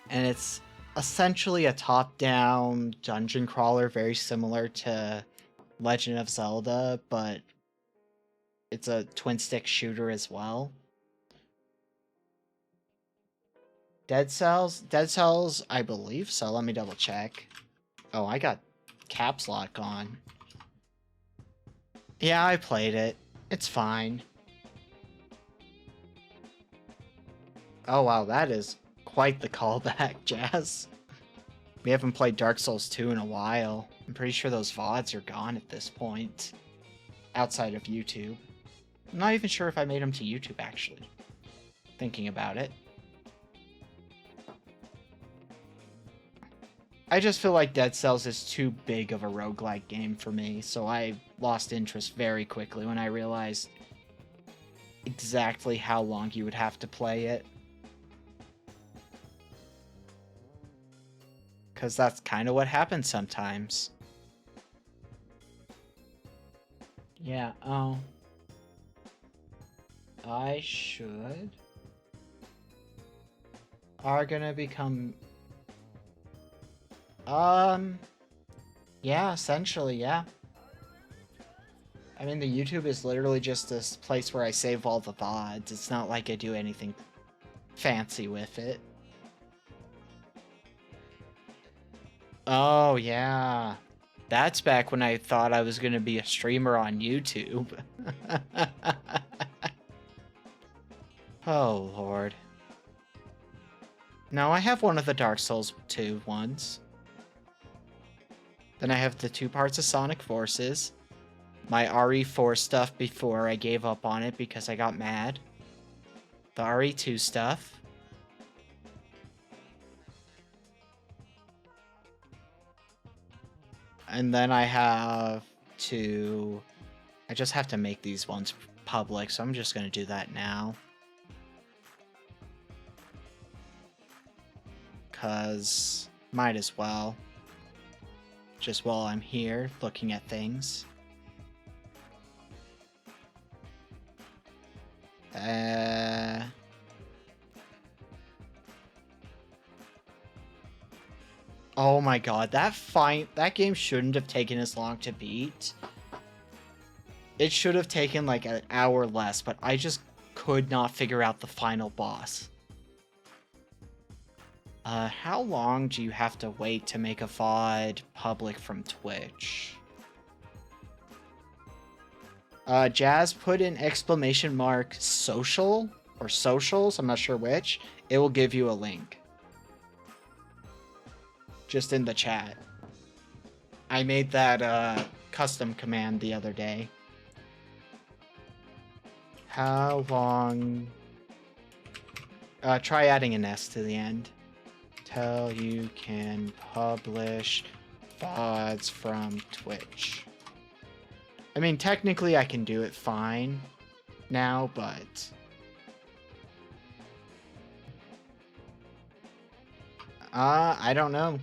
S1: And it's essentially a top-down dungeon crawler, very similar to Legend of Zelda, but it's a twin-stick shooter as well. Dead Cells, I believe so. Let me double check. Oh, I got caps lock on. Yeah, I played it. It's fine. Oh wow, that is quite the callback, Jazz. We haven't played Dark Souls 2 in a while. I'm pretty sure those VODs are gone at this point. Outside of YouTube. I'm not even sure if I made them to YouTube, actually. Thinking about it. I just feel like Dead Cells is too big of a roguelike game for me, so I lost interest very quickly when I realized exactly how long you would have to play it. Because that's kind of what happens sometimes. Yeah, oh. I should... are gonna become... yeah, essentially, yeah. I mean, the YouTube is literally just this place where I save all the VODs. It's not like I do anything fancy with it. Oh, yeah. That's back when I thought I was gonna be a streamer on YouTube. Oh, Lord. No, I have one of the Dark Souls 2 ones. Then I have the 2 parts of Sonic Forces. My RE4 stuff before I gave up on it because I got mad. The RE2 stuff. And then I have to... I just have to make these ones public, so I'm just going to do that now. Because might as well. Just while I'm here looking at things. Oh my god, that game shouldn't have taken as long to beat. It should have taken like an hour less, but I just could not figure out the final boss. How long do you have to wait to make a VOD public from Twitch? Jazz, put in exclamation mark social or socials, I'm not sure which. It will give you a link. Just in the chat. I made that custom command the other day. How long... try adding an S to the end. Till you can publish VODs from Twitch. I mean, technically I can do it fine now, but... I don't know.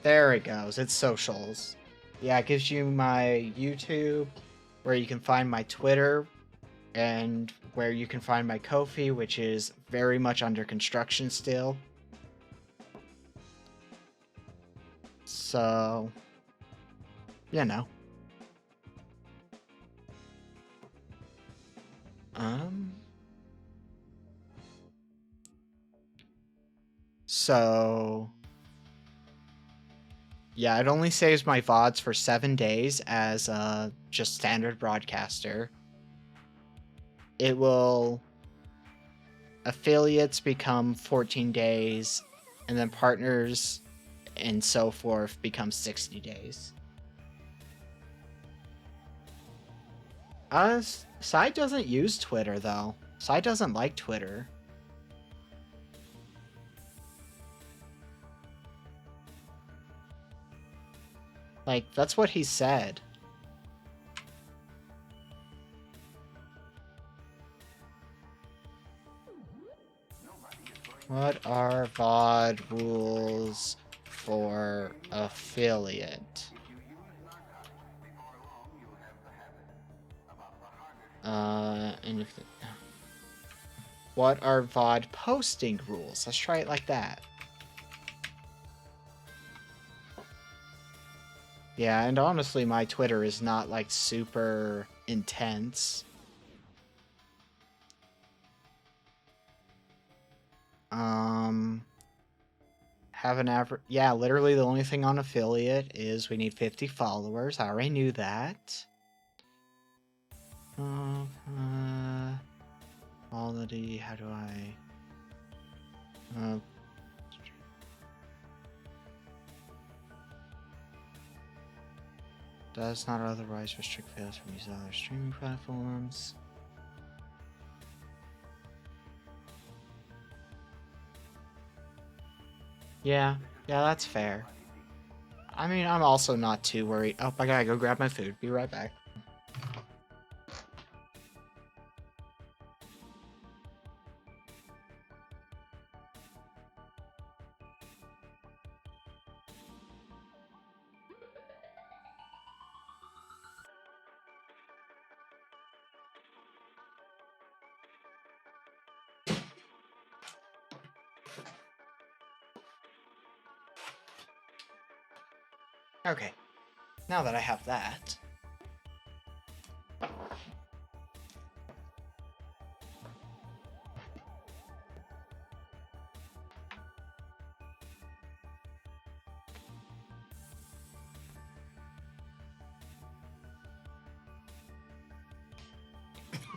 S1: There it goes. It's socials. Yeah, it gives you my YouTube, where you can find my Twitter, and where you can find my Ko-fi, which is very much under construction still. So, you know. So... yeah, it only saves my VODs for 7 days as just standard broadcaster. It will... affiliates become 14 days, and then partners and so forth become 60 days. Sai doesn't use Twitter, though. Sai doesn't like Twitter. Like, that's what he said. What are VOD rules for affiliate? And if... what are VOD posting rules? Let's try it like that. Yeah, and honestly, my Twitter is not, like, super intense. Have an average... yeah, literally the only thing on affiliate is we need 50 followers. I already knew that. Quality, how do I... does not otherwise restrict fails from using other streaming platforms. Yeah, that's fair. I mean, I'm also not too worried. Oh, I gotta go grab my food. Be right back. Okay, now that I have that...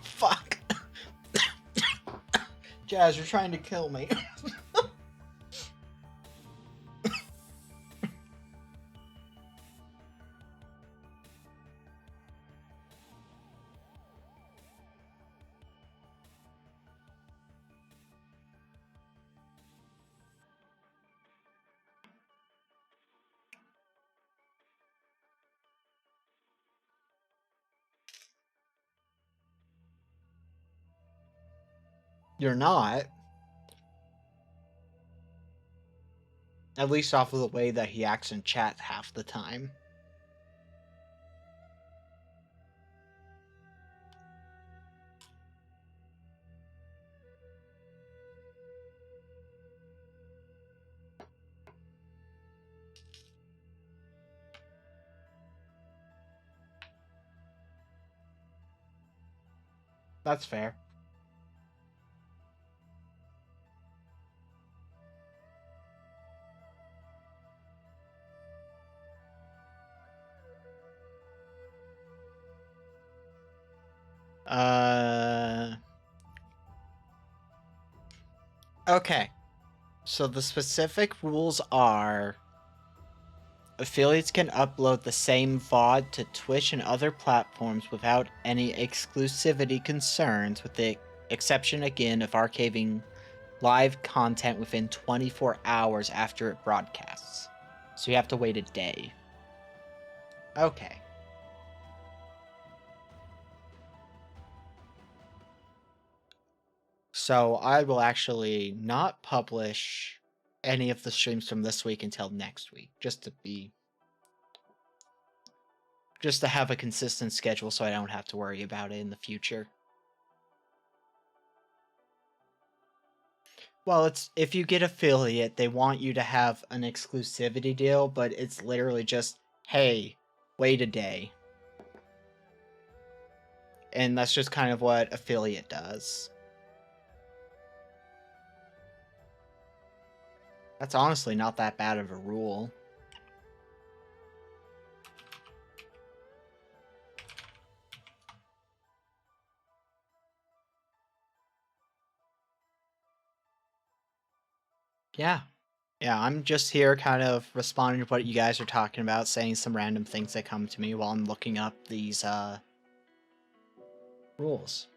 S1: fuck! Jazz, you're trying to kill me. You're not. At least off of the way that he acts in chat half the time. That's fair. Okay. So the specific rules are affiliates can upload the same VOD to Twitch and other platforms without any exclusivity concerns, with the exception again of archiving live content within 24 hours after it broadcasts. So you have to wait a day. Okay. So I will actually not publish any of the streams from this week until next week, just to have a consistent schedule so I don't have to worry about it in the future. Well, it's if you get affiliate, they want you to have an exclusivity deal, but it's literally just, hey, wait a day. And that's just kind of what affiliate does. That's honestly not that bad of a rule. Yeah. Yeah, I'm just here kind of responding to what you guys are talking about, saying some random things that come to me while I'm looking up these rules.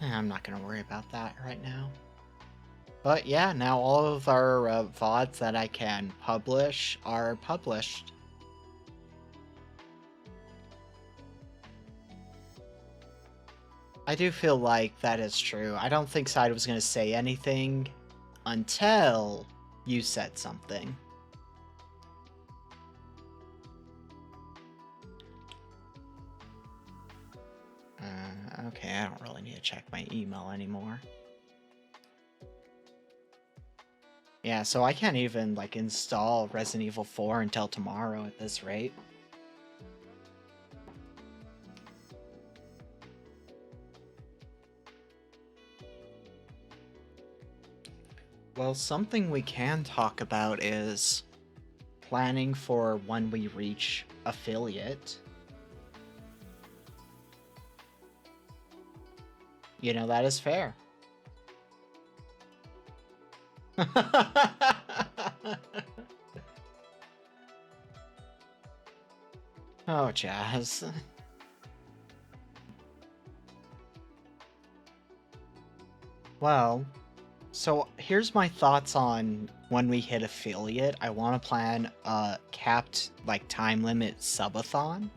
S1: I'm not going to worry about that right now. But yeah, now all of our VODs that I can publish are published. I do feel like that is true. I don't think Side was going to say anything until you said something. Okay, I don't really need to check my email anymore. Yeah, so I can't even, like, install Resident Evil 4 until tomorrow at this rate. Well, something we can talk about is planning for when we reach affiliate. You know, that is fair. Oh, Jazz. Well, so here's my thoughts on when we hit affiliate. I want to plan a capped, like, time limit subathon.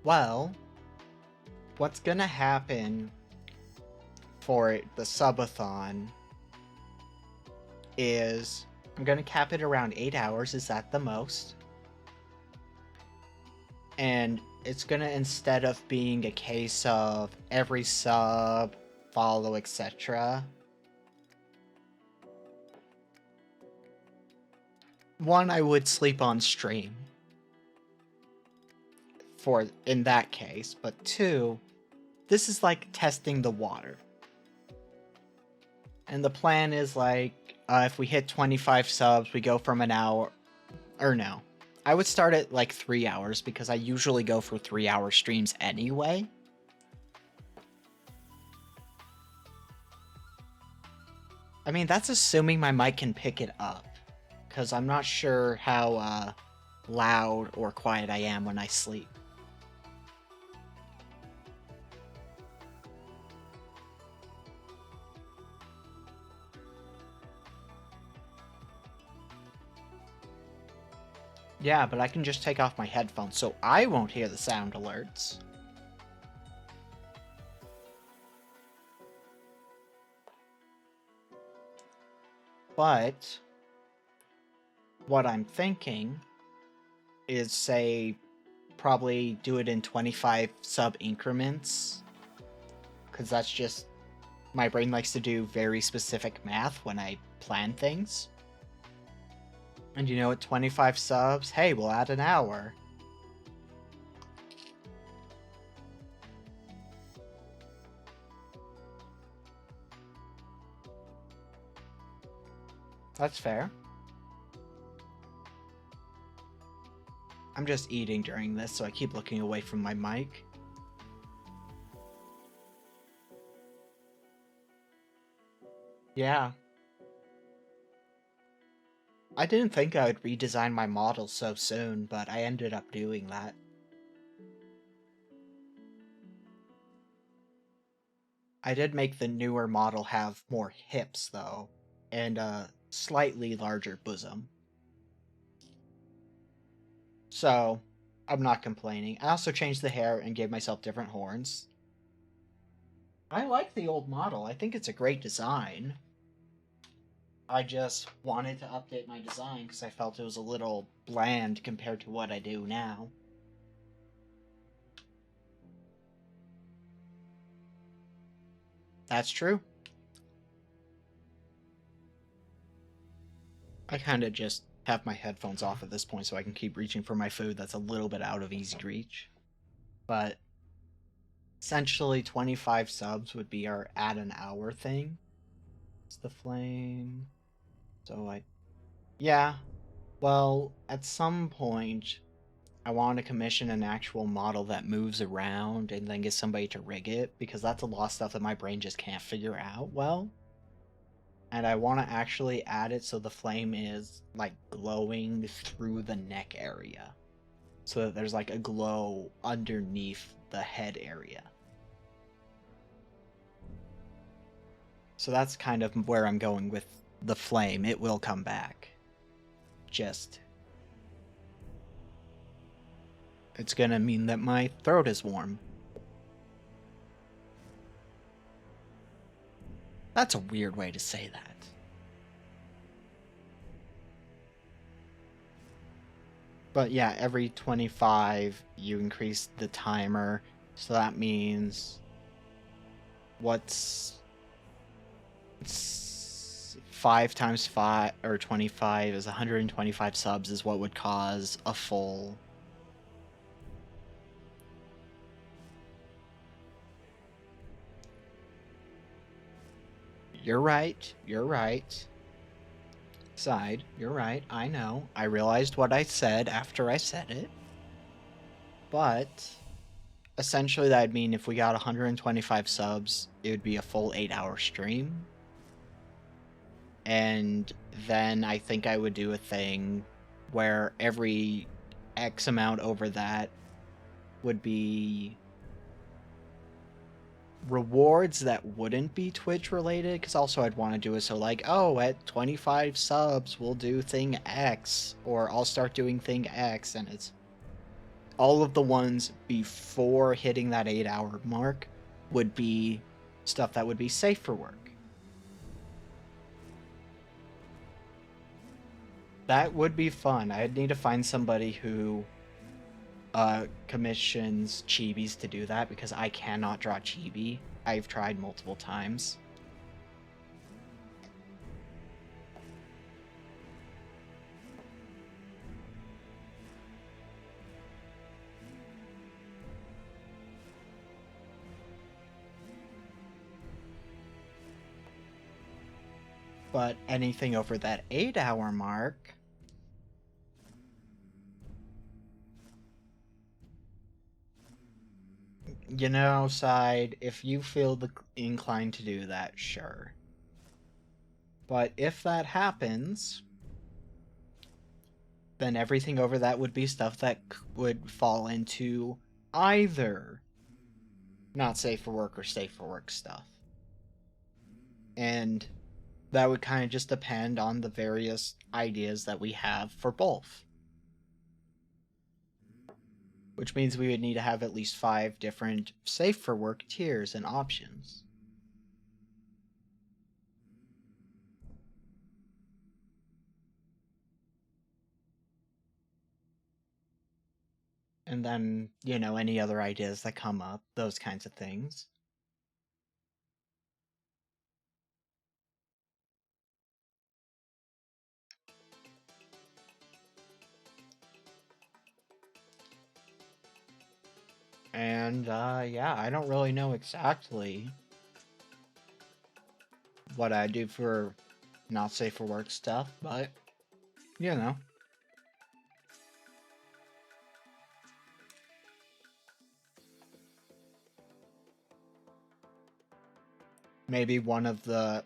S1: Well, what's gonna happen for the subathon is I'm gonna cap it around 8 hours, is that the most? And it's gonna, instead of being a case of every sub, follow, etc. One, I would sleep on stream for in that case, but two, this is like testing the water. And the plan is like, if we hit 25 subs, we go from an hour, or no. I would start at like 3 hours because I usually go for 3-hour streams anyway. I mean, that's assuming my mic can pick it up, because I'm not sure how loud or quiet I am when I sleep. Yeah, but I can just take off my headphones so I won't hear the sound alerts. But what I'm thinking is, say, probably do it in 25 sub increments. Because that's just... my brain likes to do very specific math when I plan things. And you know, at 25 subs, hey, we'll add an hour. That's fair. I'm just eating during this, so I keep looking away from my mic. Yeah. I didn't think I would redesign my model so soon, but I ended up doing that. I did make the newer model have more hips, though, and a slightly larger bosom. So, I'm not complaining. I also changed the hair and gave myself different horns. I like the old model. I think it's a great design. I just wanted to update my design because I felt it was a little bland compared to what I do now. That's true. I kind of just have my headphones off at this point so I can keep reaching for my food that's a little bit out of easy reach. But essentially 25 subs would be our add an hour thing. It's the flame. So yeah. Well, at some point I want to commission an actual model that moves around and then get somebody to rig it, because that's a lot of stuff that my brain just can't figure out well. And I want to actually add it so the flame is like glowing through the neck area, so that there's like a glow underneath the head area. So that's kind of where I'm going with the flame. It will come back. Just... it's gonna mean that my throat is warm. That's a weird way to say that. But yeah, every 25 you increase the timer, so that means... what's... 5 times 5, or 25 is 125 subs is what would cause a full... You're right, you're right. Side, you're right, I know. I realized what I said after I said it. But essentially that'd mean if we got 125 subs, it would be a full 8-hour stream. And then I think I would do a thing where every X amount over that would be rewards that wouldn't be Twitch related, because also I'd want to do it so like, oh, at 25 subs we'll do thing X, or I'll start doing thing X, and it's all of the ones before hitting that 8-hour mark would be stuff that would be safe for work. That would be fun. I'd need to find somebody who commissions chibis to do that, because I cannot draw chibi. I've tried multiple times. But anything over that 8-hour mark... you know, Side, if you feel inclined to do that, sure. But if that happens, then everything over that would be stuff that would fall into either not safe for work or safe for work stuff. And that would kind of just depend on the various ideas that we have for both. Which means we would need to have at least 5 different safe for work tiers and options. And then, any other ideas that come up, those kinds of things. And, yeah, I don't really know exactly what I do for not safe for work stuff, but, you know. Maybe one of the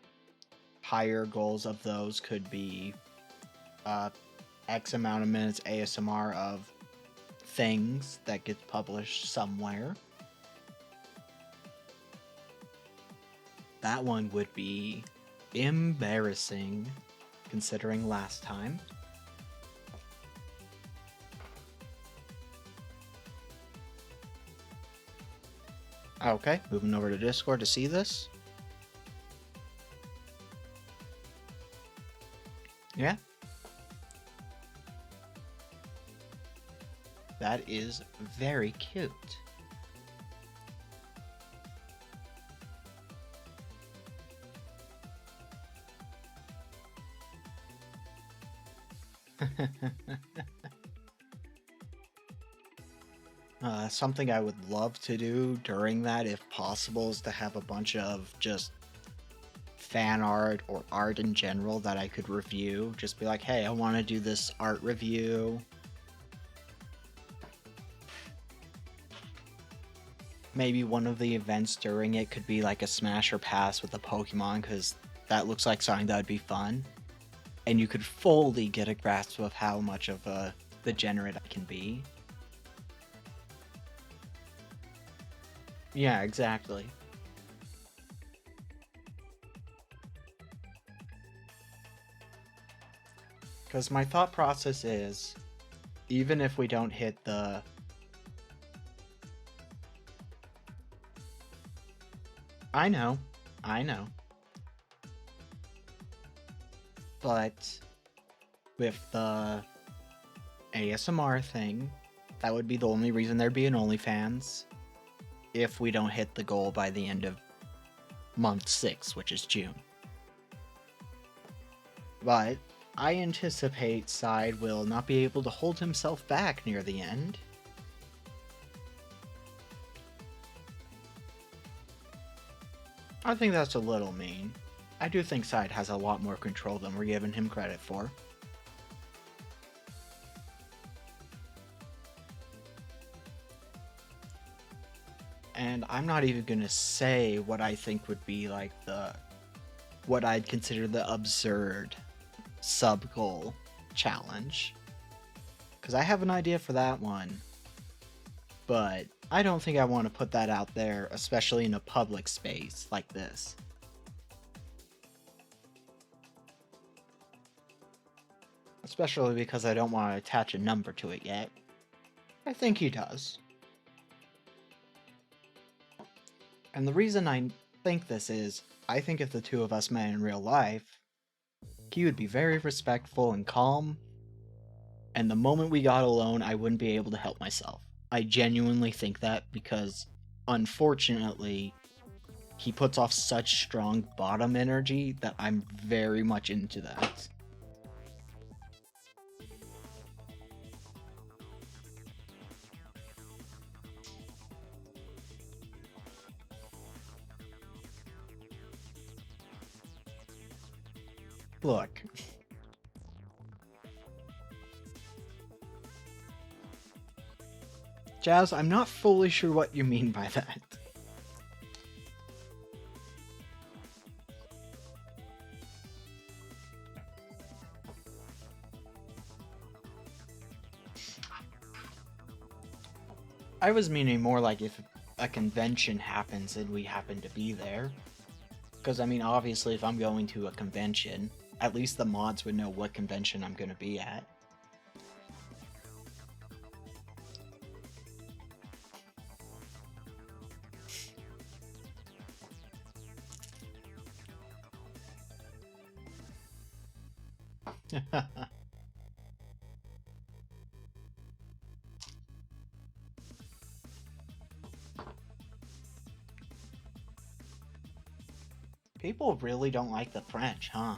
S1: higher goals of those could be X amount of minutes ASMR of things that gets published somewhere. That one would be embarrassing, considering last time. Okay, moving over to Discord to see this. Yeah. That is very cute. Something I would love to do during that, if possible, is to have a bunch of just fan art or art in general that I could review. Just be like, hey, I want to do this art review. Maybe one of the events during it could be like a Smash or Pass with a Pokemon, because that looks like something that would be fun. And you could fully get a grasp of how much of a degenerate I can be. Yeah, exactly. Because my thought process is, even if we don't hit the... I know. But with the ASMR thing, that would be the only reason there'd be an OnlyFans if we don't hit the goal by the end of month 6, which is June. But I anticipate Side will not be able to hold himself back near the end. I think that's a little mean. I do think Side has a lot more control than we're giving him credit for. And I'm not even gonna say what I think would be like what I'd consider the absurd sub-goal challenge. Because I have an idea for that one. But I don't think I want to put that out there, especially in a public space like this. Especially because I don't want to attach a number to it yet. I think he does. And the reason I think this is, I think if the two of us met in real life, he would be very respectful and calm, and the moment we got alone, I wouldn't be able to help myself. I genuinely think that because, unfortunately, he puts off such strong bottom energy that I'm very much into that. Look. Jazz, I'm not fully sure what you mean by that. I was meaning more like if a convention happens and we happen to be there. Because, I mean, obviously, if I'm going to a convention, at least the mods would know what convention I'm going to be at. People really don't like the French, huh?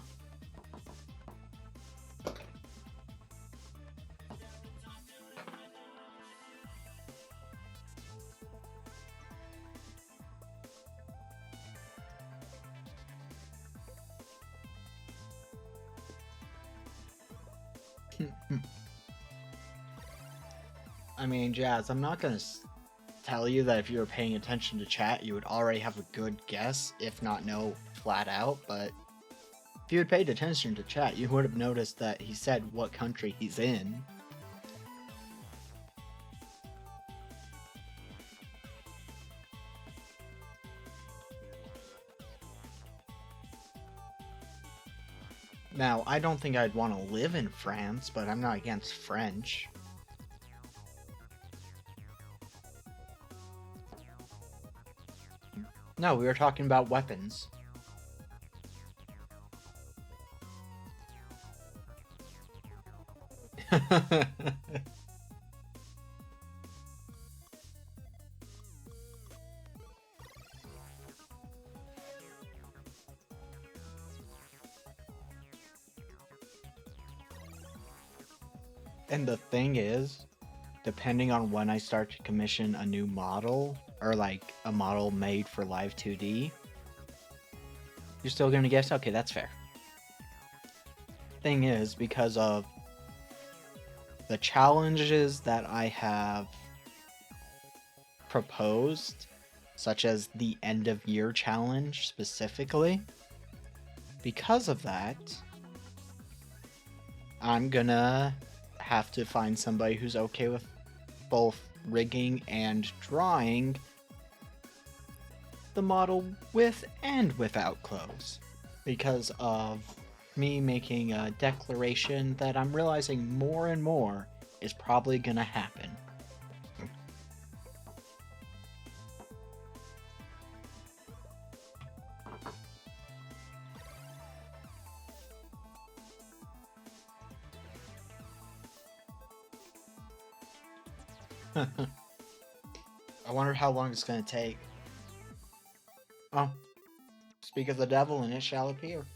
S1: I mean, Jazz, I'm not gonna tell you that if you were paying attention to chat, you would already have a good guess, if not know flat out, but if you had paid attention to chat, you would have noticed that he said what country he's in. Now, I don't think I'd want to live in France, but I'm not against French. No, we were talking about weapons. And the thing is, depending on when I start to commission a new model, or like a model made for Live 2D, you're still gonna guess, okay, that's fair. Thing is, because of the challenges that I have proposed, such as the end of year challenge specifically, because of that, I'm gonna have to find somebody who's okay with both rigging and drawing the model with and without clothes, because of me making a declaration that I'm realizing more and more is probably gonna happen. I wonder how long it's gonna take. Oh, speak of the devil and it shall appear.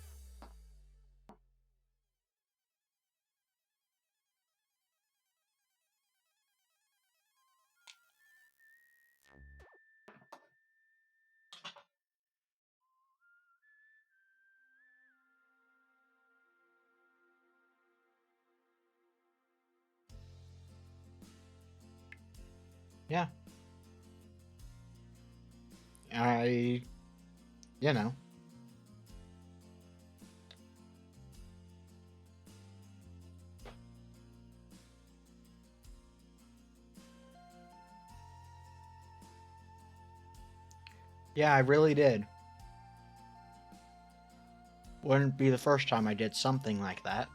S1: Yeah. You know. Yeah, I really did. Wouldn't be the first time I did something like that.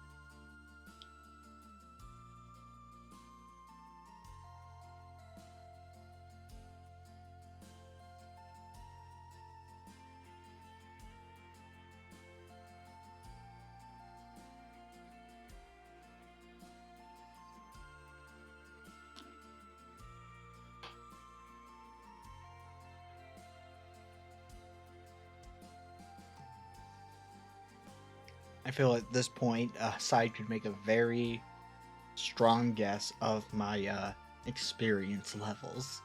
S1: I feel at this point, Side could make a very strong guess of my experience levels.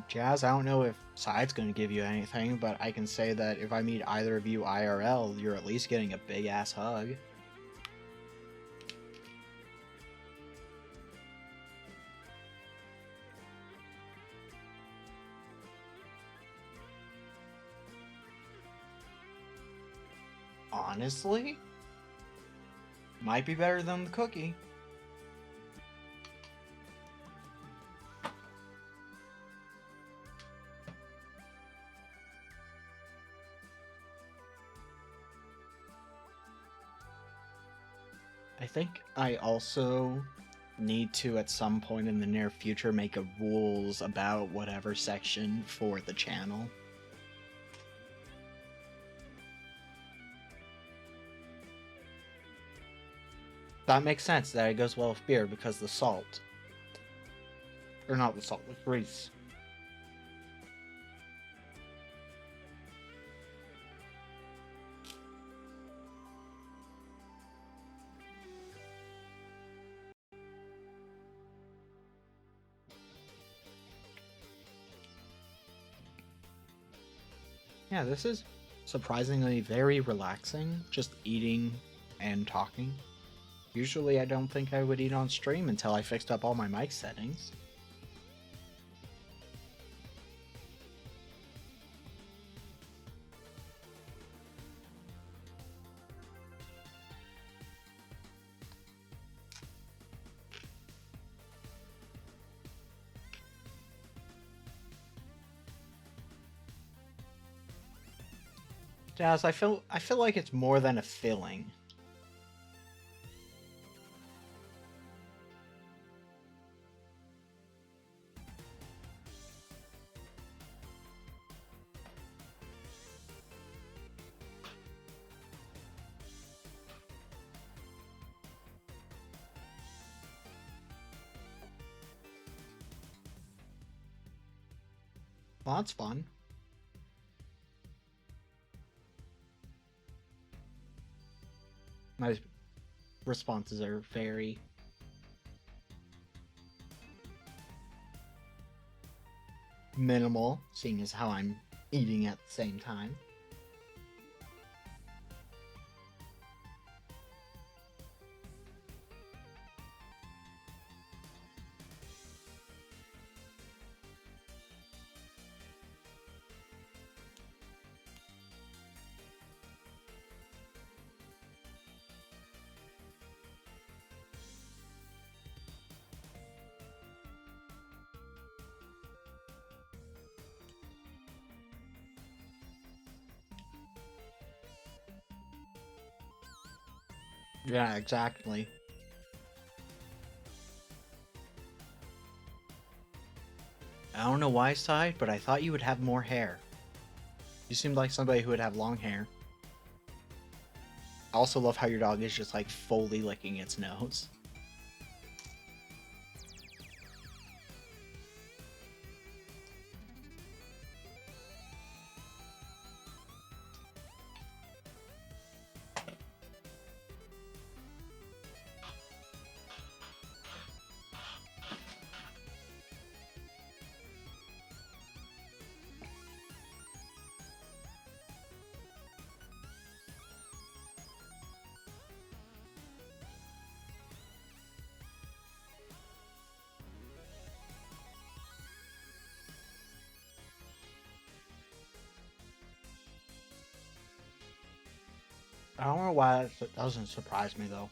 S1: Jazz, I don't know if Side's going to give you anything, but I can say that if I meet either of you IRL, you're at least getting a big ass hug. Honestly, might be better than the cookie. I think I also need to, at some point in the near future, make a rules about whatever section for the channel. That makes sense that it goes well with beer because the salt. Or not the salt, the grease. Yeah, this is surprisingly very relaxing, just eating and talking. Usually I don't think I would eat on stream until I fixed up all my mic settings. Jazz, I feel like it's more than a filling. Well, that's fun. My responses are very minimal, seeing as how I'm eating at the same time. Yeah, exactly. I don't know why, Side, but I thought you would have more hair. You seemed like somebody who would have long hair. I also love how your dog is just like fully licking its nose. I don't know why that doesn't surprise me though.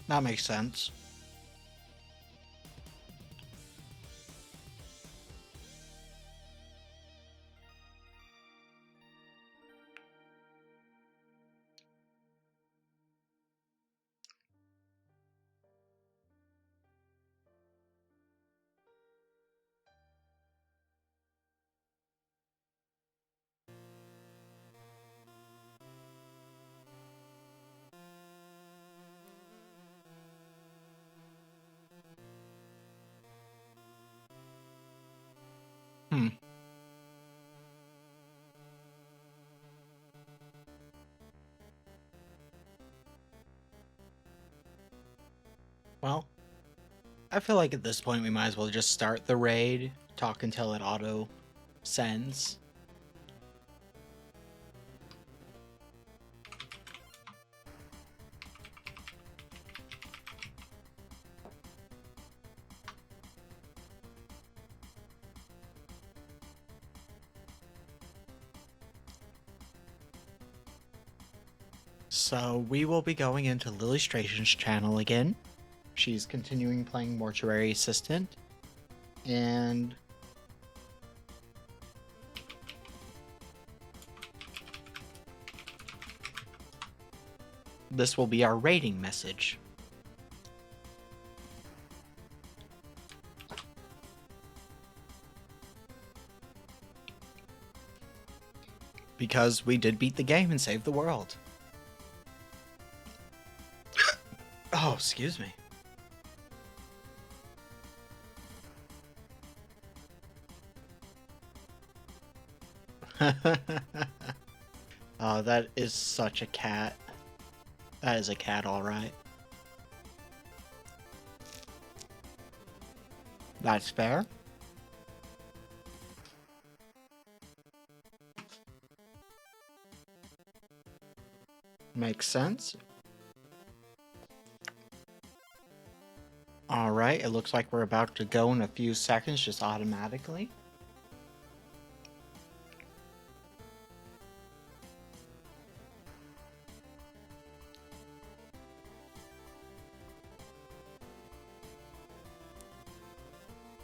S1: That makes sense. Hmm. Well, I feel like at this point we might as well just start the raid, talk until it auto sends. So we will be going into Lillustration's channel again. She's continuing playing Mortuary Assistant. And this will be our rating message. Because we did beat the game and save the world. Oh, excuse me. Oh, that is such a cat. That is a cat, alright. That's fair. Makes sense. Alright, it looks like we're about to go in a few seconds just automatically.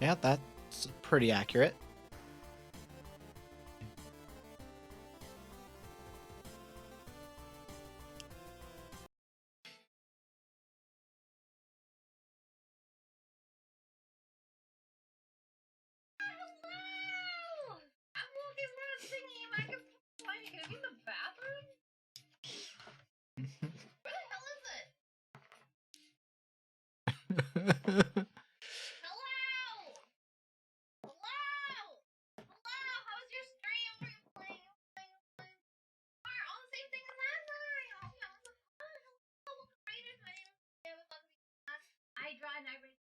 S1: Yeah, that's pretty accurate.
S3: Hello! I'm walking around singing and I can why are you gonna be in the bathroom? Where the hell is it? Hello! Hello! Hello! How's your stream? Were you playing? We're on the same thing as last night! Oh, yeah, hello! Raiders, my name is I draw and I rate